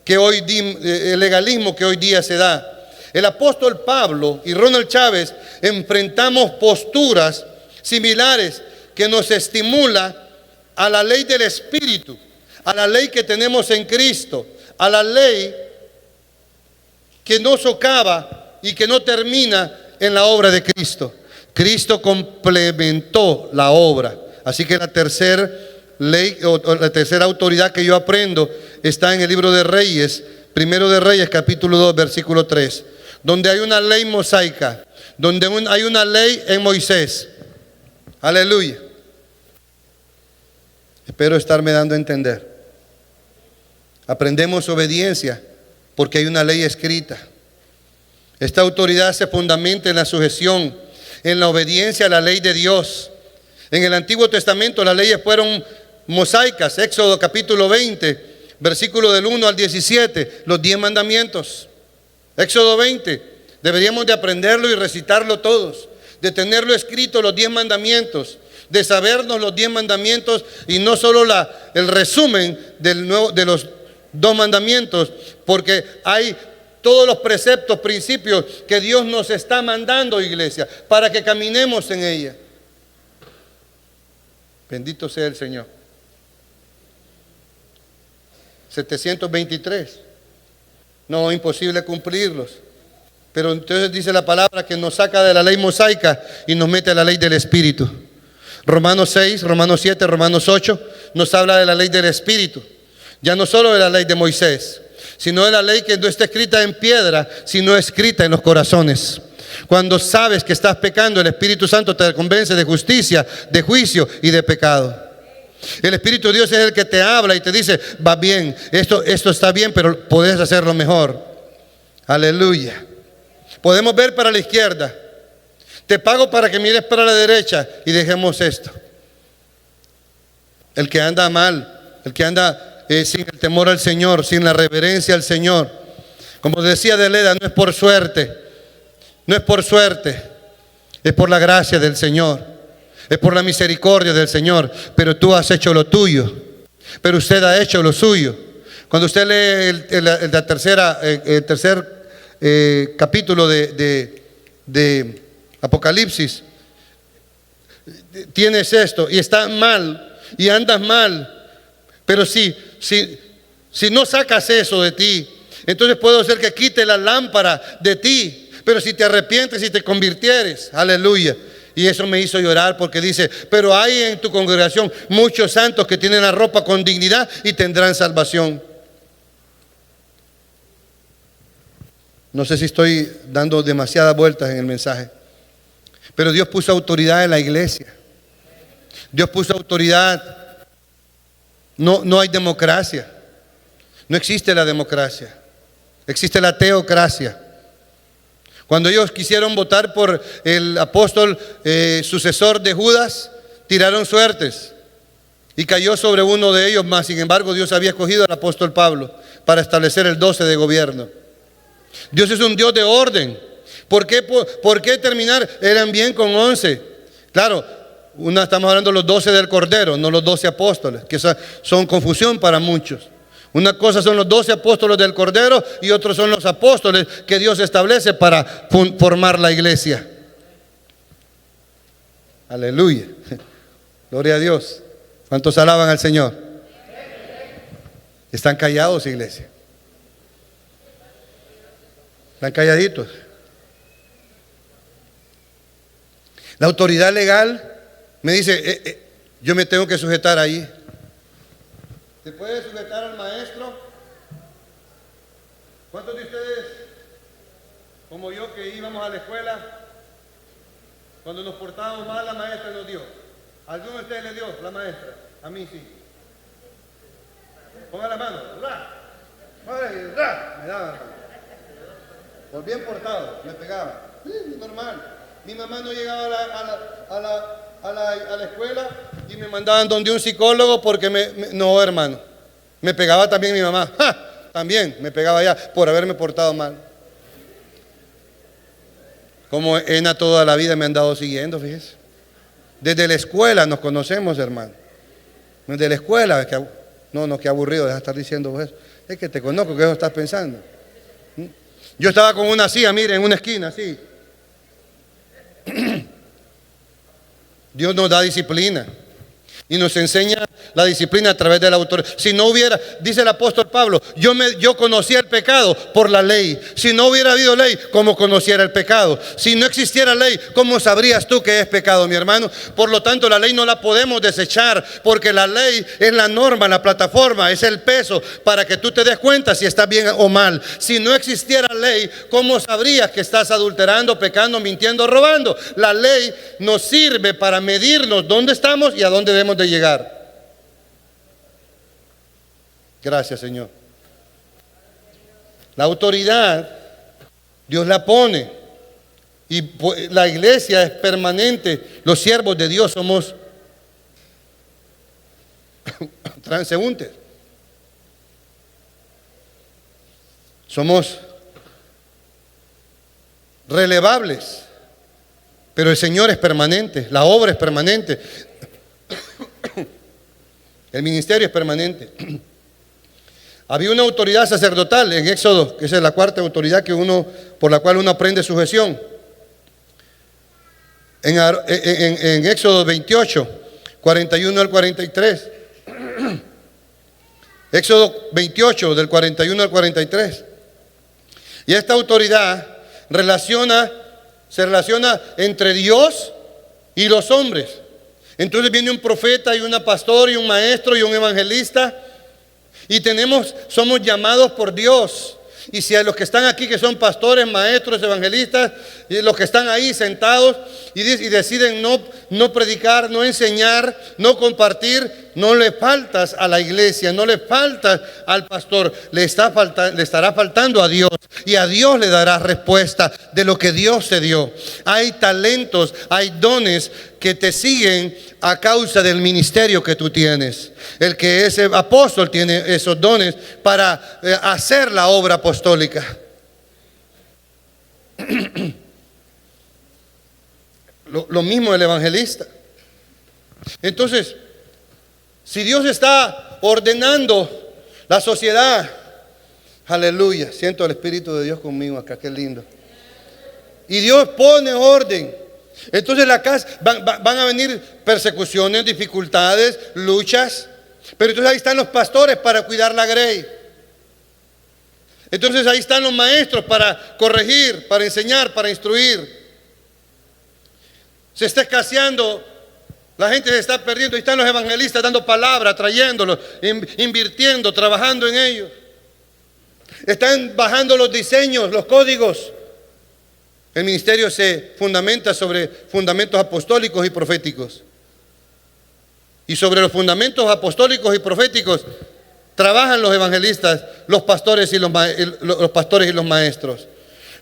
que el legalismo que hoy día se da. El apóstol Pablo y Ronald Chávez enfrentamos posturas similares que nos estimula a la ley del Espíritu, a la ley que tenemos en Cristo, a la ley que no socava y que no termina en la obra de Cristo. Cristo complementó la obra. Así que la tercera ley o la tercera autoridad que yo aprendo está en el libro de Reyes, primero de Reyes, capítulo 2, versículo 3, donde hay una ley mosaica, donde hay una ley en Moisés. Aleluya. Espero estarme dando a entender. Aprendemos obediencia porque hay una ley escrita. Esta autoridad se fundamenta en la sujeción, en la obediencia a la ley de Dios. En el Antiguo Testamento las leyes fueron mosaicas. Éxodo capítulo 20, versículo del 1 al 17, los 10 mandamientos. Éxodo 20, Deberíamos de aprenderlo y recitarlo todos, de tenerlo escrito los 10 mandamientos, de sabernos los 10 mandamientos y no solo el resumen de los 2 mandamientos, porque hay todos los preceptos, principios que Dios nos está mandando, iglesia, para que caminemos en ella. Bendito sea el Señor. 723. No, imposible cumplirlos. Pero entonces dice la palabra que nos saca de la ley mosaica y nos mete a la ley del Espíritu. Romanos 6, Romanos 7, Romanos 8 nos habla de la ley del Espíritu. Ya no solo de la ley de Moisés, sino de la ley que no está escrita en piedra, sino escrita en los corazones. Cuando sabes que estás pecando, el Espíritu Santo te convence de justicia, de juicio y de pecado. El Espíritu de Dios es el que te habla y te dice, va bien, esto está bien, pero puedes hacerlo mejor. Aleluya. Podemos ver para la izquierda. Te pago para que mires para la derecha y dejemos esto. El que anda mal, el que anda sin el temor al Señor, sin la reverencia al Señor. Como decía Deleda, no es por suerte, no es por suerte, es por la gracia del Señor, es por la misericordia del Señor. Pero tú has hecho lo tuyo, pero usted ha hecho lo suyo. Cuando usted lee el tercer capítulo de Apocalipsis, tienes esto y estás mal y andas mal. Pero si no sacas eso de ti, entonces puede ser que quite la lámpara de ti. Pero si te arrepientes y te convirtieres, aleluya. Y eso me hizo llorar porque dice, pero hay en tu congregación muchos santos que tienen la ropa con dignidad y tendrán salvación. No sé si estoy dando demasiadas vueltas en el mensaje, pero Dios puso autoridad en la iglesia. Dios puso autoridad. No hay democracia. No existe la democracia. Existe la teocracia. Cuando ellos quisieron votar por el apóstol sucesor de Judas, tiraron suertes y cayó sobre uno de ellos más. Sin embargo, Dios había escogido al apóstol Pablo para establecer el 12 de gobierno. Dios es un Dios de orden. ¿Por qué terminar? Eran bien con 11. Claro, estamos hablando de los 12 del Cordero, no los 12 apóstoles, que son confusión para muchos. Una cosa son los 12 apóstoles del Cordero y otros son los apóstoles que Dios establece para formar la iglesia. Aleluya. Gloria a Dios. ¿Cuántos alaban al Señor? Están callados, iglesia. Están calladitos. La autoridad legal me dice, yo me tengo que sujetar ahí. ¿Se puede sujetar al maestro? ¿Cuántos de ustedes, como yo, que íbamos a la escuela, cuando nos portábamos mal, la maestra nos dio? ¿Alguno de ustedes le dio la maestra? A mí sí. Ponga la mano. ¡Ra! ¡Ra! Me daba. Por bien portado, me pegaba. Normal. Mi mamá no llegaba a la escuela y me mandaban donde un psicólogo porque no, hermano. Me pegaba también mi mamá. ¡Ja! También me pegaba ya por haberme portado mal. Como Ena toda la vida me han dado siguiendo, fíjese. Desde la escuela nos conocemos, hermano. Desde la escuela, qué aburrido, deja de estar diciendo eso. Es que te conozco, ¿qué eso estás pensando? Yo estaba con una silla, mire, en una esquina, así. Dios nos da disciplina y nos enseña la disciplina a través de la autoridad. Si no hubiera, dice el apóstol Pablo, yo conocía el pecado por la ley. Si no hubiera habido ley, ¿cómo conociera el pecado? Si no existiera ley, ¿cómo sabrías tú que es pecado, mi hermano? Por lo tanto, la ley no la podemos desechar, porque la ley es la norma, la plataforma, es el peso para que tú te des cuenta si estás bien o mal. Si no existiera ley, ¿cómo sabrías que estás adulterando, pecando, mintiendo, robando? La ley nos sirve para medirnos dónde estamos y a dónde debemos de llegar. Gracias, Señor. La autoridad Dios la pone y la iglesia es permanente. Los siervos de Dios somos transeúntes. Somos relevables, pero el Señor es permanente, la obra es permanente, el ministerio es permanente. Había una autoridad sacerdotal en Éxodo, que esa es la cuarta autoridad por la cual uno aprende sujeción. En Éxodo 28, 41 al 43. Éxodo 28, del 41 al 43. Y esta autoridad se relaciona entre Dios y los hombres. Entonces viene un profeta y un pastor y un maestro y un evangelista. Y somos llamados por Dios. Y si a los que están aquí, que son pastores, maestros, evangelistas, y los que están ahí sentados y deciden no predicar, no enseñar, no compartir, no le faltas a la iglesia, no le faltas al pastor, le estará faltando a Dios, y a Dios le dará respuesta de lo que Dios te dio. Hay talentos, hay dones que te siguen a causa del ministerio que tú tienes. El que es apóstol tiene esos dones para hacer la obra apostólica. Lo mismo el evangelista. Entonces, si Dios está ordenando la sociedad, aleluya, siento el Espíritu de Dios conmigo acá, qué lindo. Y Dios pone orden. Entonces van a venir persecuciones, dificultades, luchas. Pero entonces ahí están los pastores para cuidar la grey. Entonces ahí están los maestros para corregir, para enseñar, para instruir. Se está escaseando, la gente se está perdiendo. Ahí están los evangelistas dando palabra, trayéndolos, invirtiendo, trabajando en ellos. Están bajando los diseños, los códigos. El ministerio se fundamenta sobre fundamentos apostólicos y proféticos. Y sobre los fundamentos apostólicos y proféticos trabajan los evangelistas, los pastores y los maestros.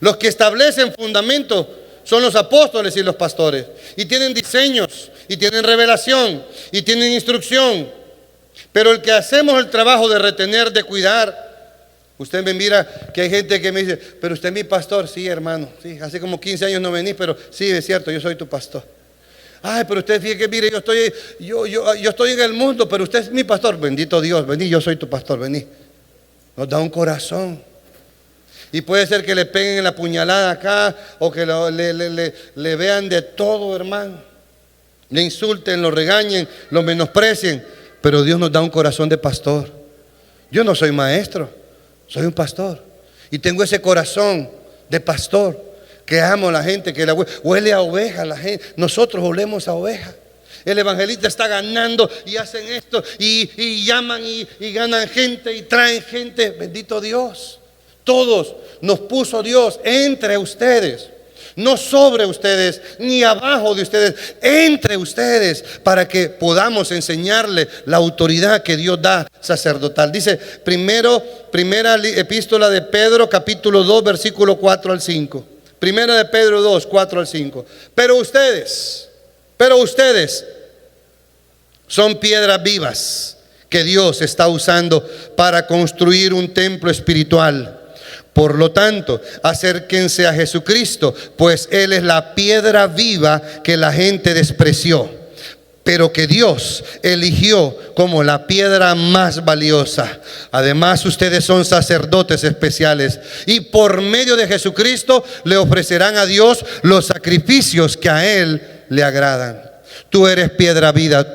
Los que establecen fundamentos son los apóstoles y los pastores. Y tienen diseños, y tienen revelación, y tienen instrucción. Pero el que hacemos el trabajo de retener, de cuidar. Usted me mira que hay gente que me dice, pero usted es mi pastor. Sí, hermano, sí, hace como 15 años no venís, pero sí, es cierto, yo soy tu pastor. Ay, pero usted fíjate que mire, yo estoy en el mundo, pero usted es mi pastor. Bendito Dios, vení, yo soy tu pastor, vení. Nos da un corazón. Y puede ser que le peguen la puñalada acá, o que le vean de todo, hermano. Le insulten, lo regañen, lo menosprecien, pero Dios nos da un corazón de pastor. Yo no soy maestro, soy un pastor. Y tengo ese corazón de pastor, que amo a la gente, que huele a oveja la gente. Nosotros olemos a oveja. El evangelista está ganando y hacen esto y llaman y ganan gente y traen gente. Bendito Dios. Todos nos puso Dios entre ustedes. No sobre ustedes, ni abajo de ustedes, entre ustedes, para que podamos enseñarle la autoridad que Dios da sacerdotal. Dice primera epístola de Pedro, capítulo 2, versículo 4 al 5. Primera de Pedro 2, 4 al 5. Pero ustedes son piedras vivas que Dios está usando para construir un templo espiritual. Por lo tanto, acérquense a Jesucristo, pues Él es la piedra viva que la gente despreció, pero que Dios eligió como la piedra más valiosa. Además, ustedes son sacerdotes especiales y por medio de Jesucristo le ofrecerán a Dios los sacrificios que a Él le agradan. Tú eres piedra viva.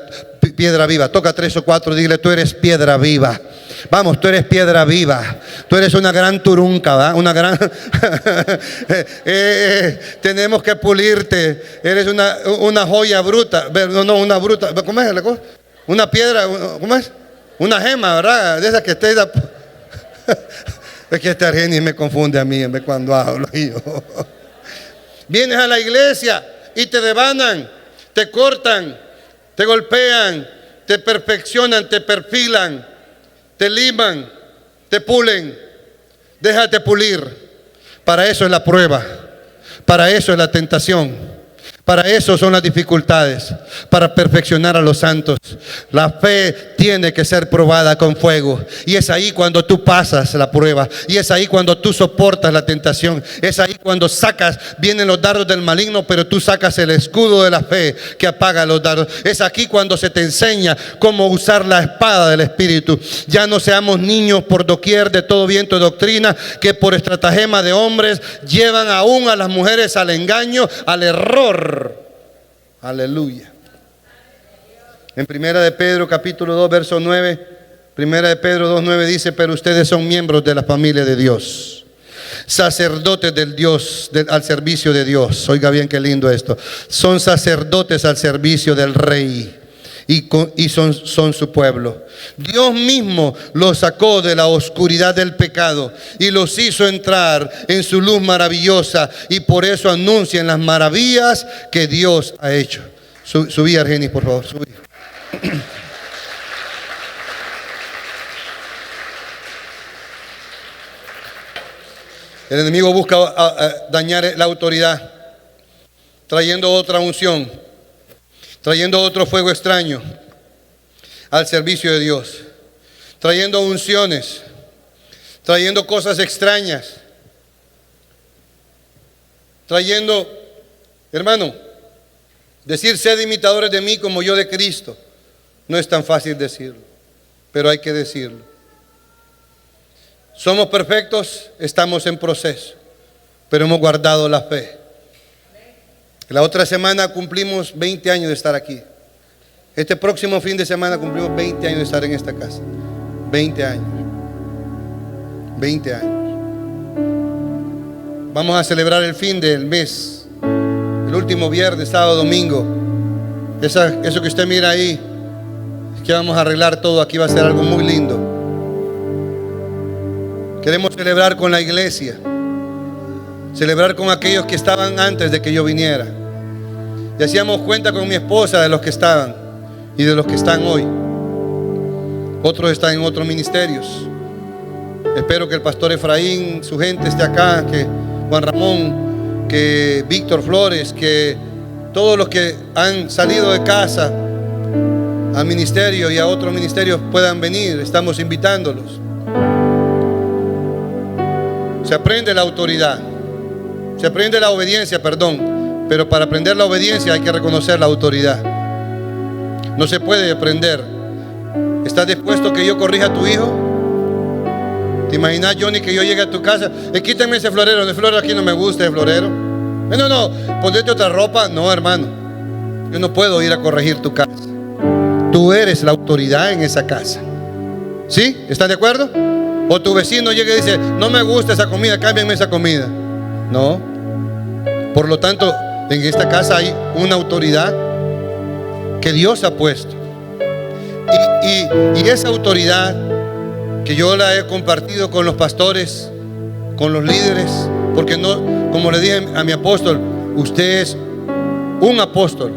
Toca 3 o 4, dile, tú eres piedra viva. Vamos, tú eres piedra viva. Tú eres una gran turunca, ¿verdad? Una gran tenemos que pulirte. Eres una joya bruta. No, una bruta. ¿Cómo es la cosa? Una piedra, ¿cómo es? Una gema, ¿verdad? De esas que esté. Es que este Argenis me confunde a mí cuando hablo yo. Vienes a la iglesia y te devanan, te cortan, te golpean, te perfeccionan, te perfilan, te liman, te pulen. Déjate pulir. Para eso es la prueba, para eso es la tentación, para eso son las dificultades, para perfeccionar a los santos. La fe tiene que ser probada con fuego, y es ahí cuando tú pasas la prueba, y es ahí cuando tú soportas la tentación, es ahí cuando sacas, vienen los dardos del maligno, pero tú sacas el escudo de la fe que apaga los dardos. Es aquí cuando se te enseña cómo usar la espada del Espíritu. Ya no seamos niños por doquier de todo viento de doctrina, que por estratagema de hombres llevan aún a las mujeres al engaño, al error. Aleluya. En Primera de Pedro capítulo 2 verso 9, Primera de Pedro 2:9 dice: pero ustedes son miembros de la familia de Dios, sacerdotes del Dios, al servicio de Dios. Oiga bien qué lindo esto. Son sacerdotes al servicio del Rey y son su pueblo. Dios mismo los sacó de la oscuridad del pecado y los hizo entrar en su luz maravillosa, y por eso anuncian las maravillas que Dios ha hecho. Subí, Argenis, por favor, subí. El enemigo busca dañar la autoridad, trayendo otra unción, trayendo otro fuego extraño al servicio de Dios, trayendo unciones, trayendo cosas extrañas, trayendo, hermano, decir: sed imitadores de mí como yo de Cristo. No es tan fácil decirlo, pero hay que decirlo. ¿Somos perfectos? Estamos en proceso, pero hemos guardado la fe. La otra semana cumplimos 20 años de estar aquí. Este próximo fin de semana cumplimos 20 años de estar en esta casa. 20 años. 20 años. Vamos a celebrar el fin del mes, el último viernes, sábado, domingo. Eso que usted mira ahí, es que vamos a arreglar todo. Aquí va a ser algo muy lindo. Queremos celebrar con la iglesia, celebrar con aquellos que estaban antes de que yo viniera. Y hacíamos cuenta con mi esposa de los que estaban y de los que están hoy. Otros están en otros ministerios. Espero que el pastor Efraín, su gente esté acá, que Juan Ramón, que Víctor Flores, que todos los que han salido de casa al ministerio y a otros ministerios puedan venir. Estamos invitándolos. Se aprende la autoridad, se aprende la obediencia, perdón, pero para aprender la obediencia hay que reconocer la autoridad. No se puede aprender. ¿Estás dispuesto que yo corrija a tu hijo? ¿Te imaginas, Johnny, que yo llegue a tu casa? Quítame ese florero, el florero aquí no me gusta, el florero. No, ponete otra ropa. No, hermano, yo no puedo ir a corregir tu casa. Tú eres la autoridad en esa casa. ¿Sí? ¿Están de acuerdo? O tu vecino llega y dice: no me gusta esa comida, cámbiame esa comida. No. Por lo tanto, en esta casa hay una autoridad que Dios ha puesto. Y esa autoridad que yo la he compartido con los pastores, con los líderes, porque no, como le dije a mi apóstol, usted es un apóstol,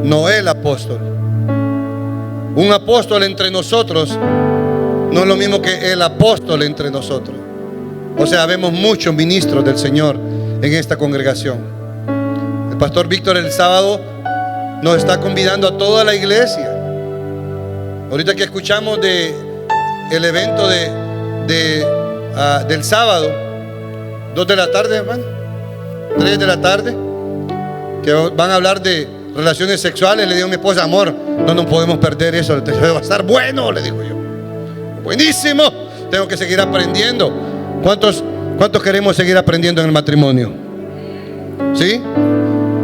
no el apóstol. Un apóstol entre nosotros no es lo mismo que el apóstol entre nosotros. O sea, vemos muchos ministros del Señor en esta congregación. El pastor Víctor el sábado nos está convidando a toda la iglesia. Ahorita que escuchamos el evento del sábado, 2 de la tarde, hermano, 3 de la tarde, que van a hablar de relaciones sexuales. Le digo a mi esposa: amor, no nos podemos perder eso, va a estar bueno, le digo yo. Buenísimo, tengo que seguir aprendiendo. ¿Cuántos queremos seguir aprendiendo en el matrimonio? ¿Sí?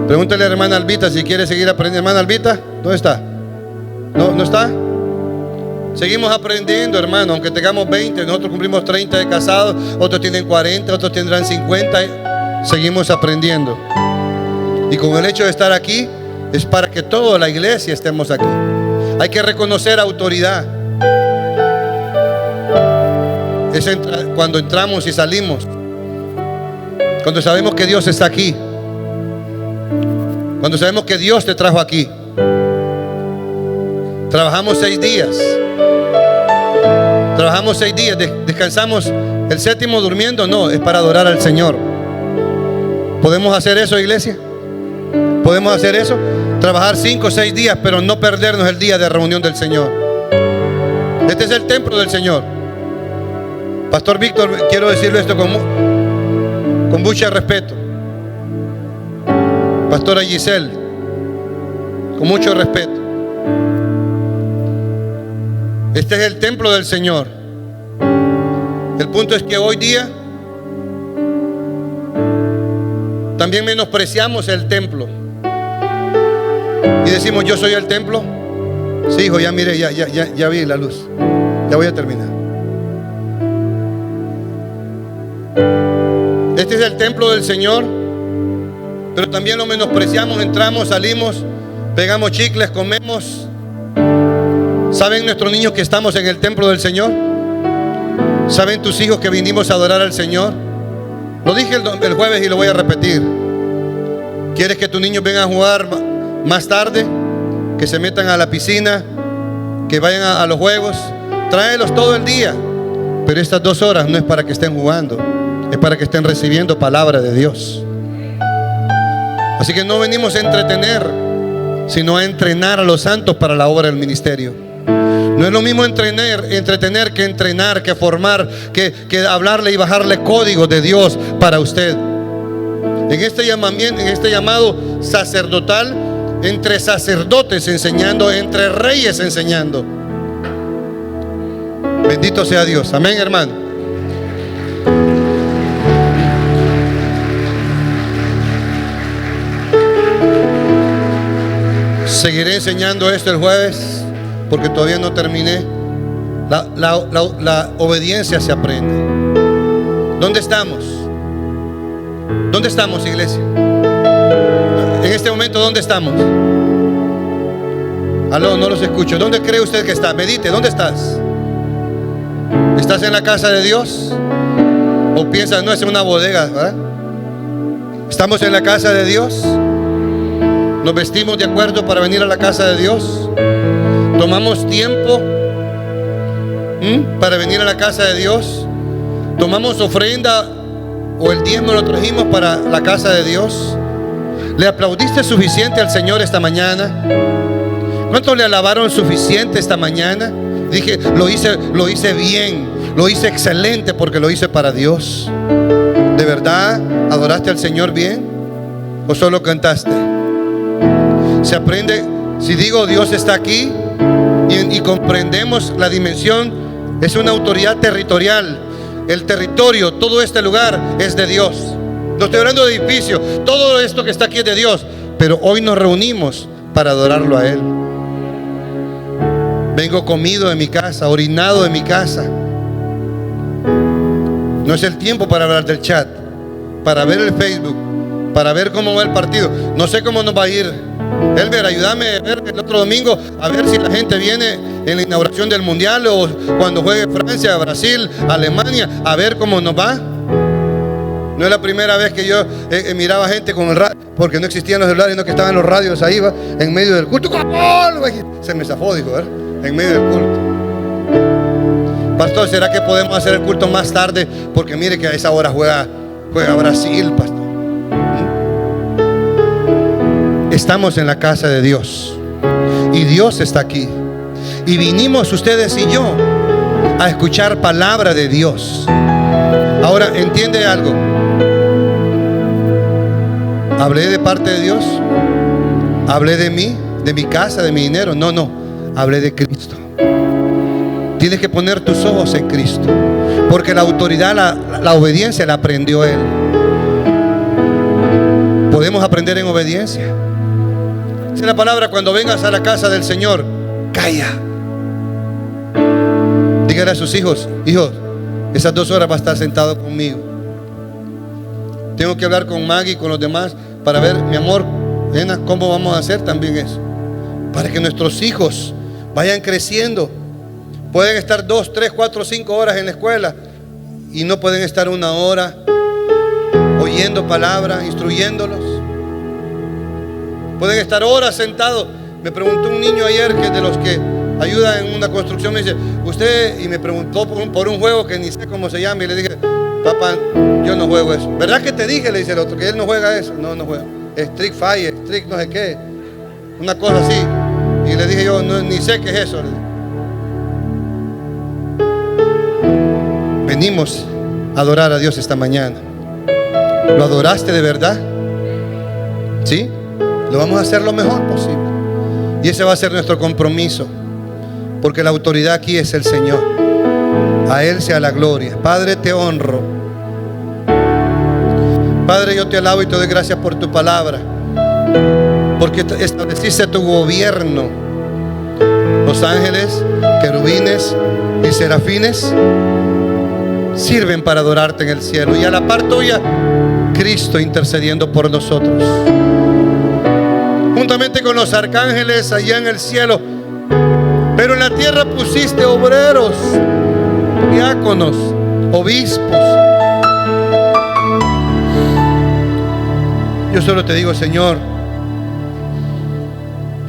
Pregúntale a la hermana Albita si quiere seguir aprendiendo. Hermana Albita, ¿dónde está? ¿No está? Seguimos aprendiendo, hermano, aunque tengamos 20, nosotros cumplimos 30 de casados, otros tienen 40, otros tendrán 50, seguimos aprendiendo. Y con el hecho de estar aquí, es para que toda la iglesia estemos aquí. Hay que reconocer autoridad. Es cuando entramos y salimos, cuando sabemos que Dios está aquí, cuando sabemos que Dios te trajo aquí. Trabajamos 6 días, descansamos el 7º durmiendo. No, es para adorar al Señor. ¿Podemos hacer eso, iglesia? ¿Podemos hacer eso? Trabajar 5 o 6 días, pero no perdernos el día de reunión del Señor. Este es el templo del Señor. Pastor Víctor, quiero decirle esto con con mucho respeto. Pastora Giselle, con mucho respeto. Este es el templo del Señor. El punto es que hoy día también menospreciamos el templo y decimos: yo soy el templo. Sí, hijo, ya mire, ya vi la luz. Ya voy a terminar. Este es el templo del Señor, pero también lo menospreciamos. Entramos, salimos, pegamos chicles, comemos. ¿Saben nuestros niños que estamos en el templo del Señor? ¿Saben tus hijos que vinimos a adorar al Señor? Lo dije el jueves y lo voy a repetir. ¿Quieres que tus niños vengan a jugar más tarde? Que se metan a la piscina, que vayan a los juegos. Tráelos todo el día. Pero estas 2 horas no es para que estén jugando, es para que estén recibiendo palabra de Dios. Así que no venimos a entretener, sino a entrenar a los santos para la obra del ministerio. No es lo mismo entretener que entrenar, que formar, que hablarle y bajarle códigos de Dios para usted. En este llamado sacerdotal, entre sacerdotes enseñando, entre reyes enseñando. Bendito sea Dios. Amén, hermano. Seguiré enseñando esto el jueves, porque todavía no terminé. La obediencia se aprende. ¿Dónde estamos? ¿Dónde estamos, iglesia? En este momento, ¿dónde estamos? Aló, no los escucho. ¿Dónde cree usted que está? Medite, ¿dónde estás? ¿Estás en la casa de Dios? ¿O piensas, no, es una bodega, ¿verdad? ¿Estamos en la casa de Dios? ¿Nos vestimos de acuerdo para venir a la casa de Dios? ¿Tomamos tiempo para venir a la casa de Dios? ¿Tomamos ofrenda o el diezmo lo trajimos para la casa de Dios? ¿Le aplaudiste suficiente al Señor esta mañana? ¿Cuántos le alabaron suficiente esta mañana? Dije, lo hice bien, lo hice excelente porque lo hice para Dios. ¿De verdad adoraste al Señor bien? ¿O solo cantaste? Se aprende, si digo Dios está aquí y comprendemos la dimensión, es una autoridad territorial. El territorio, todo este lugar es de Dios. No estoy hablando de edificio, todo esto que está aquí es de Dios. Pero hoy nos reunimos para adorarlo a Él. Vengo comido de mi casa, orinado de mi casa. No es el tiempo para hablar del chat, para ver el Facebook, para ver cómo va el partido. No sé cómo nos va a ir. Elber, ayúdame a ver el otro domingo, a ver si la gente viene en la inauguración del Mundial o cuando juegue Francia, Brasil, Alemania, a ver cómo nos va. No es la primera vez que yo miraba gente con el radio, porque no existían los celulares, sino que estaban los radios ahí, va, en medio del culto. Se me zafó, dijo, ¿verdad? En medio del culto. Pastor, ¿será que podemos hacer el culto más tarde? Porque mire que a esa hora juega Brasil, pastor. Estamos en la casa de Dios y Dios está aquí. Y vinimos ustedes y yo a escuchar palabra de Dios. Ahora, ¿entiende algo? ¿Hablé de parte de Dios? ¿Hablé de mí? ¿De mi casa? ¿De mi dinero? No. Hablé de Cristo. Tienes que poner tus ojos en Cristo, porque la autoridad, la obediencia la aprendió Él. Podemos aprender en obediencia. Dice la palabra: cuando vengas a la casa del Señor, calla. Dígale a sus hijos: hijos, esas 2 horas va a estar sentado conmigo. Tengo que hablar con Maggie y con los demás para ver, mi amor, nena, cómo vamos a hacer también eso, para que nuestros hijos vayan creciendo. Pueden estar 2, 3, 4, 5 horas en la escuela y no pueden estar 1 hora oyendo palabra, instruyéndolos. Pueden estar horas sentados. Me preguntó un niño ayer, que de los que ayuda en una construcción, me dice: usted, y me preguntó por un juego que ni sé cómo se llama, y le dije: papá, yo no juego eso. ¿Verdad que te dije? Le dice el otro, que él no juega eso. No juega. Street Fire, Street no sé qué, una cosa así. Y le dije yo: no, ni sé qué es eso. Venimos a adorar a Dios esta mañana. ¿Lo adoraste de verdad? ¿Sí? Lo vamos a hacer lo mejor posible. Y ese va a ser nuestro compromiso, porque la autoridad aquí es el Señor. A Él sea la gloria. Padre, te honro. Padre, yo te alabo y te doy gracias por tu palabra, porque estableciste tu gobierno. Los ángeles, querubines y serafines sirven para adorarte en el cielo, y a la par tuya, Cristo intercediendo por nosotros, juntamente con los arcángeles allá en el cielo. Pero en la tierra pusiste obreros, diáconos, obispos. Yo solo te digo, Señor,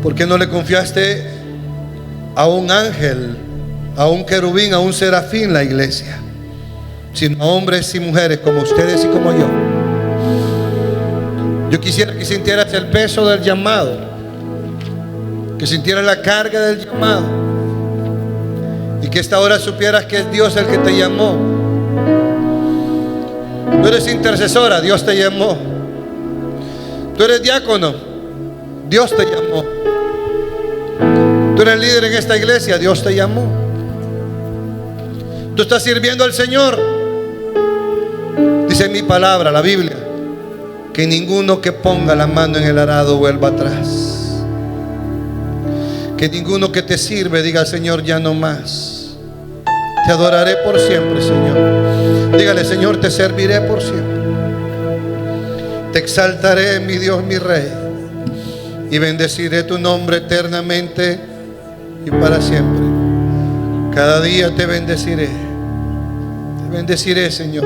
¿por qué no le confiaste a un ángel, a un querubín, a un serafín la iglesia, sino a hombres y mujeres como ustedes y como yo? Yo quisiera que sintieras el peso del llamado, que sintieras la carga del llamado, y que esta hora supieras que es Dios el que te llamó. Tú eres intercesora, Dios te llamó. Tú eres diácono, Dios te llamó. Tú eres líder en esta iglesia, Dios te llamó. Tú estás sirviendo al Señor. Dice mi palabra, la Biblia, que ninguno que ponga la mano en el arado vuelva atrás. Que ninguno que te sirve diga, Señor, ya no más. Te adoraré por siempre, Señor. Dígale, Señor, te serviré por siempre. Te exaltaré, mi Dios, mi Rey, y bendeciré tu nombre eternamente y para siempre. Cada día te bendeciré. Te bendeciré, Señor.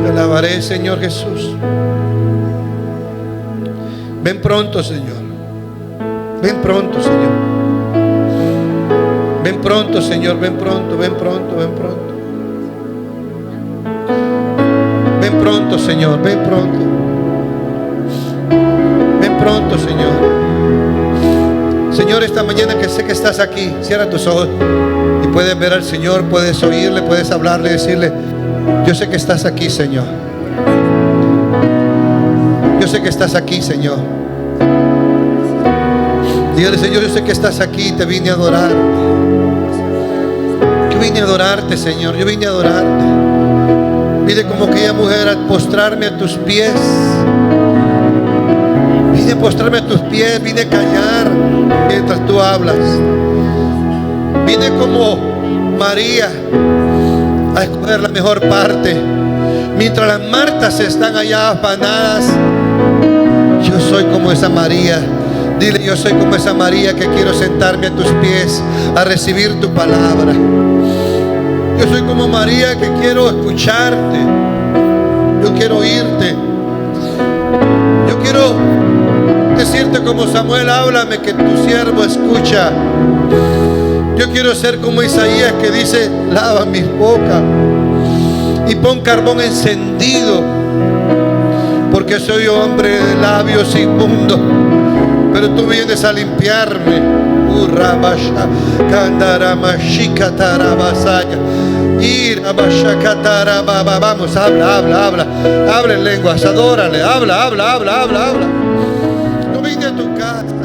Te alabaré, Señor Jesús. Ven pronto, Señor. Ven pronto, Señor. Ven pronto, Señor. Ven pronto, ven pronto, ven pronto. Ven pronto, Señor. Ven pronto. Ven pronto, Señor. Señor, esta mañana que sé que estás aquí, cierra tus ojos y puedes ver al Señor, puedes oírle, puedes hablarle, decirle, yo sé que estás aquí, Señor. Yo sé que estás aquí, Señor. Dígale, Señor, yo sé que estás aquí, te vine a adorar. Yo vine a adorarte, Señor, yo vine a adorarte. Vine como aquella mujer a postrarme a tus pies. Vine a postrarme a tus pies, vine a callar mientras tú hablas. Vine como María a escoger la mejor parte. Mientras las Martas están allá afanadas, yo soy como esa María. Dile, yo soy como esa María que quiero sentarme a tus pies a recibir tu palabra. Yo soy como María que quiero escucharte. Yo quiero oírte. Yo quiero decirte como Samuel, háblame que tu siervo escucha. Yo quiero ser como Isaías que dice, lava mis bocas y pon carbón encendido, porque soy hombre de labios inmundos, pero tú vienes a limpiarme. Vamos, habla en lenguas, adórale, habla. Yo vine a tu casa.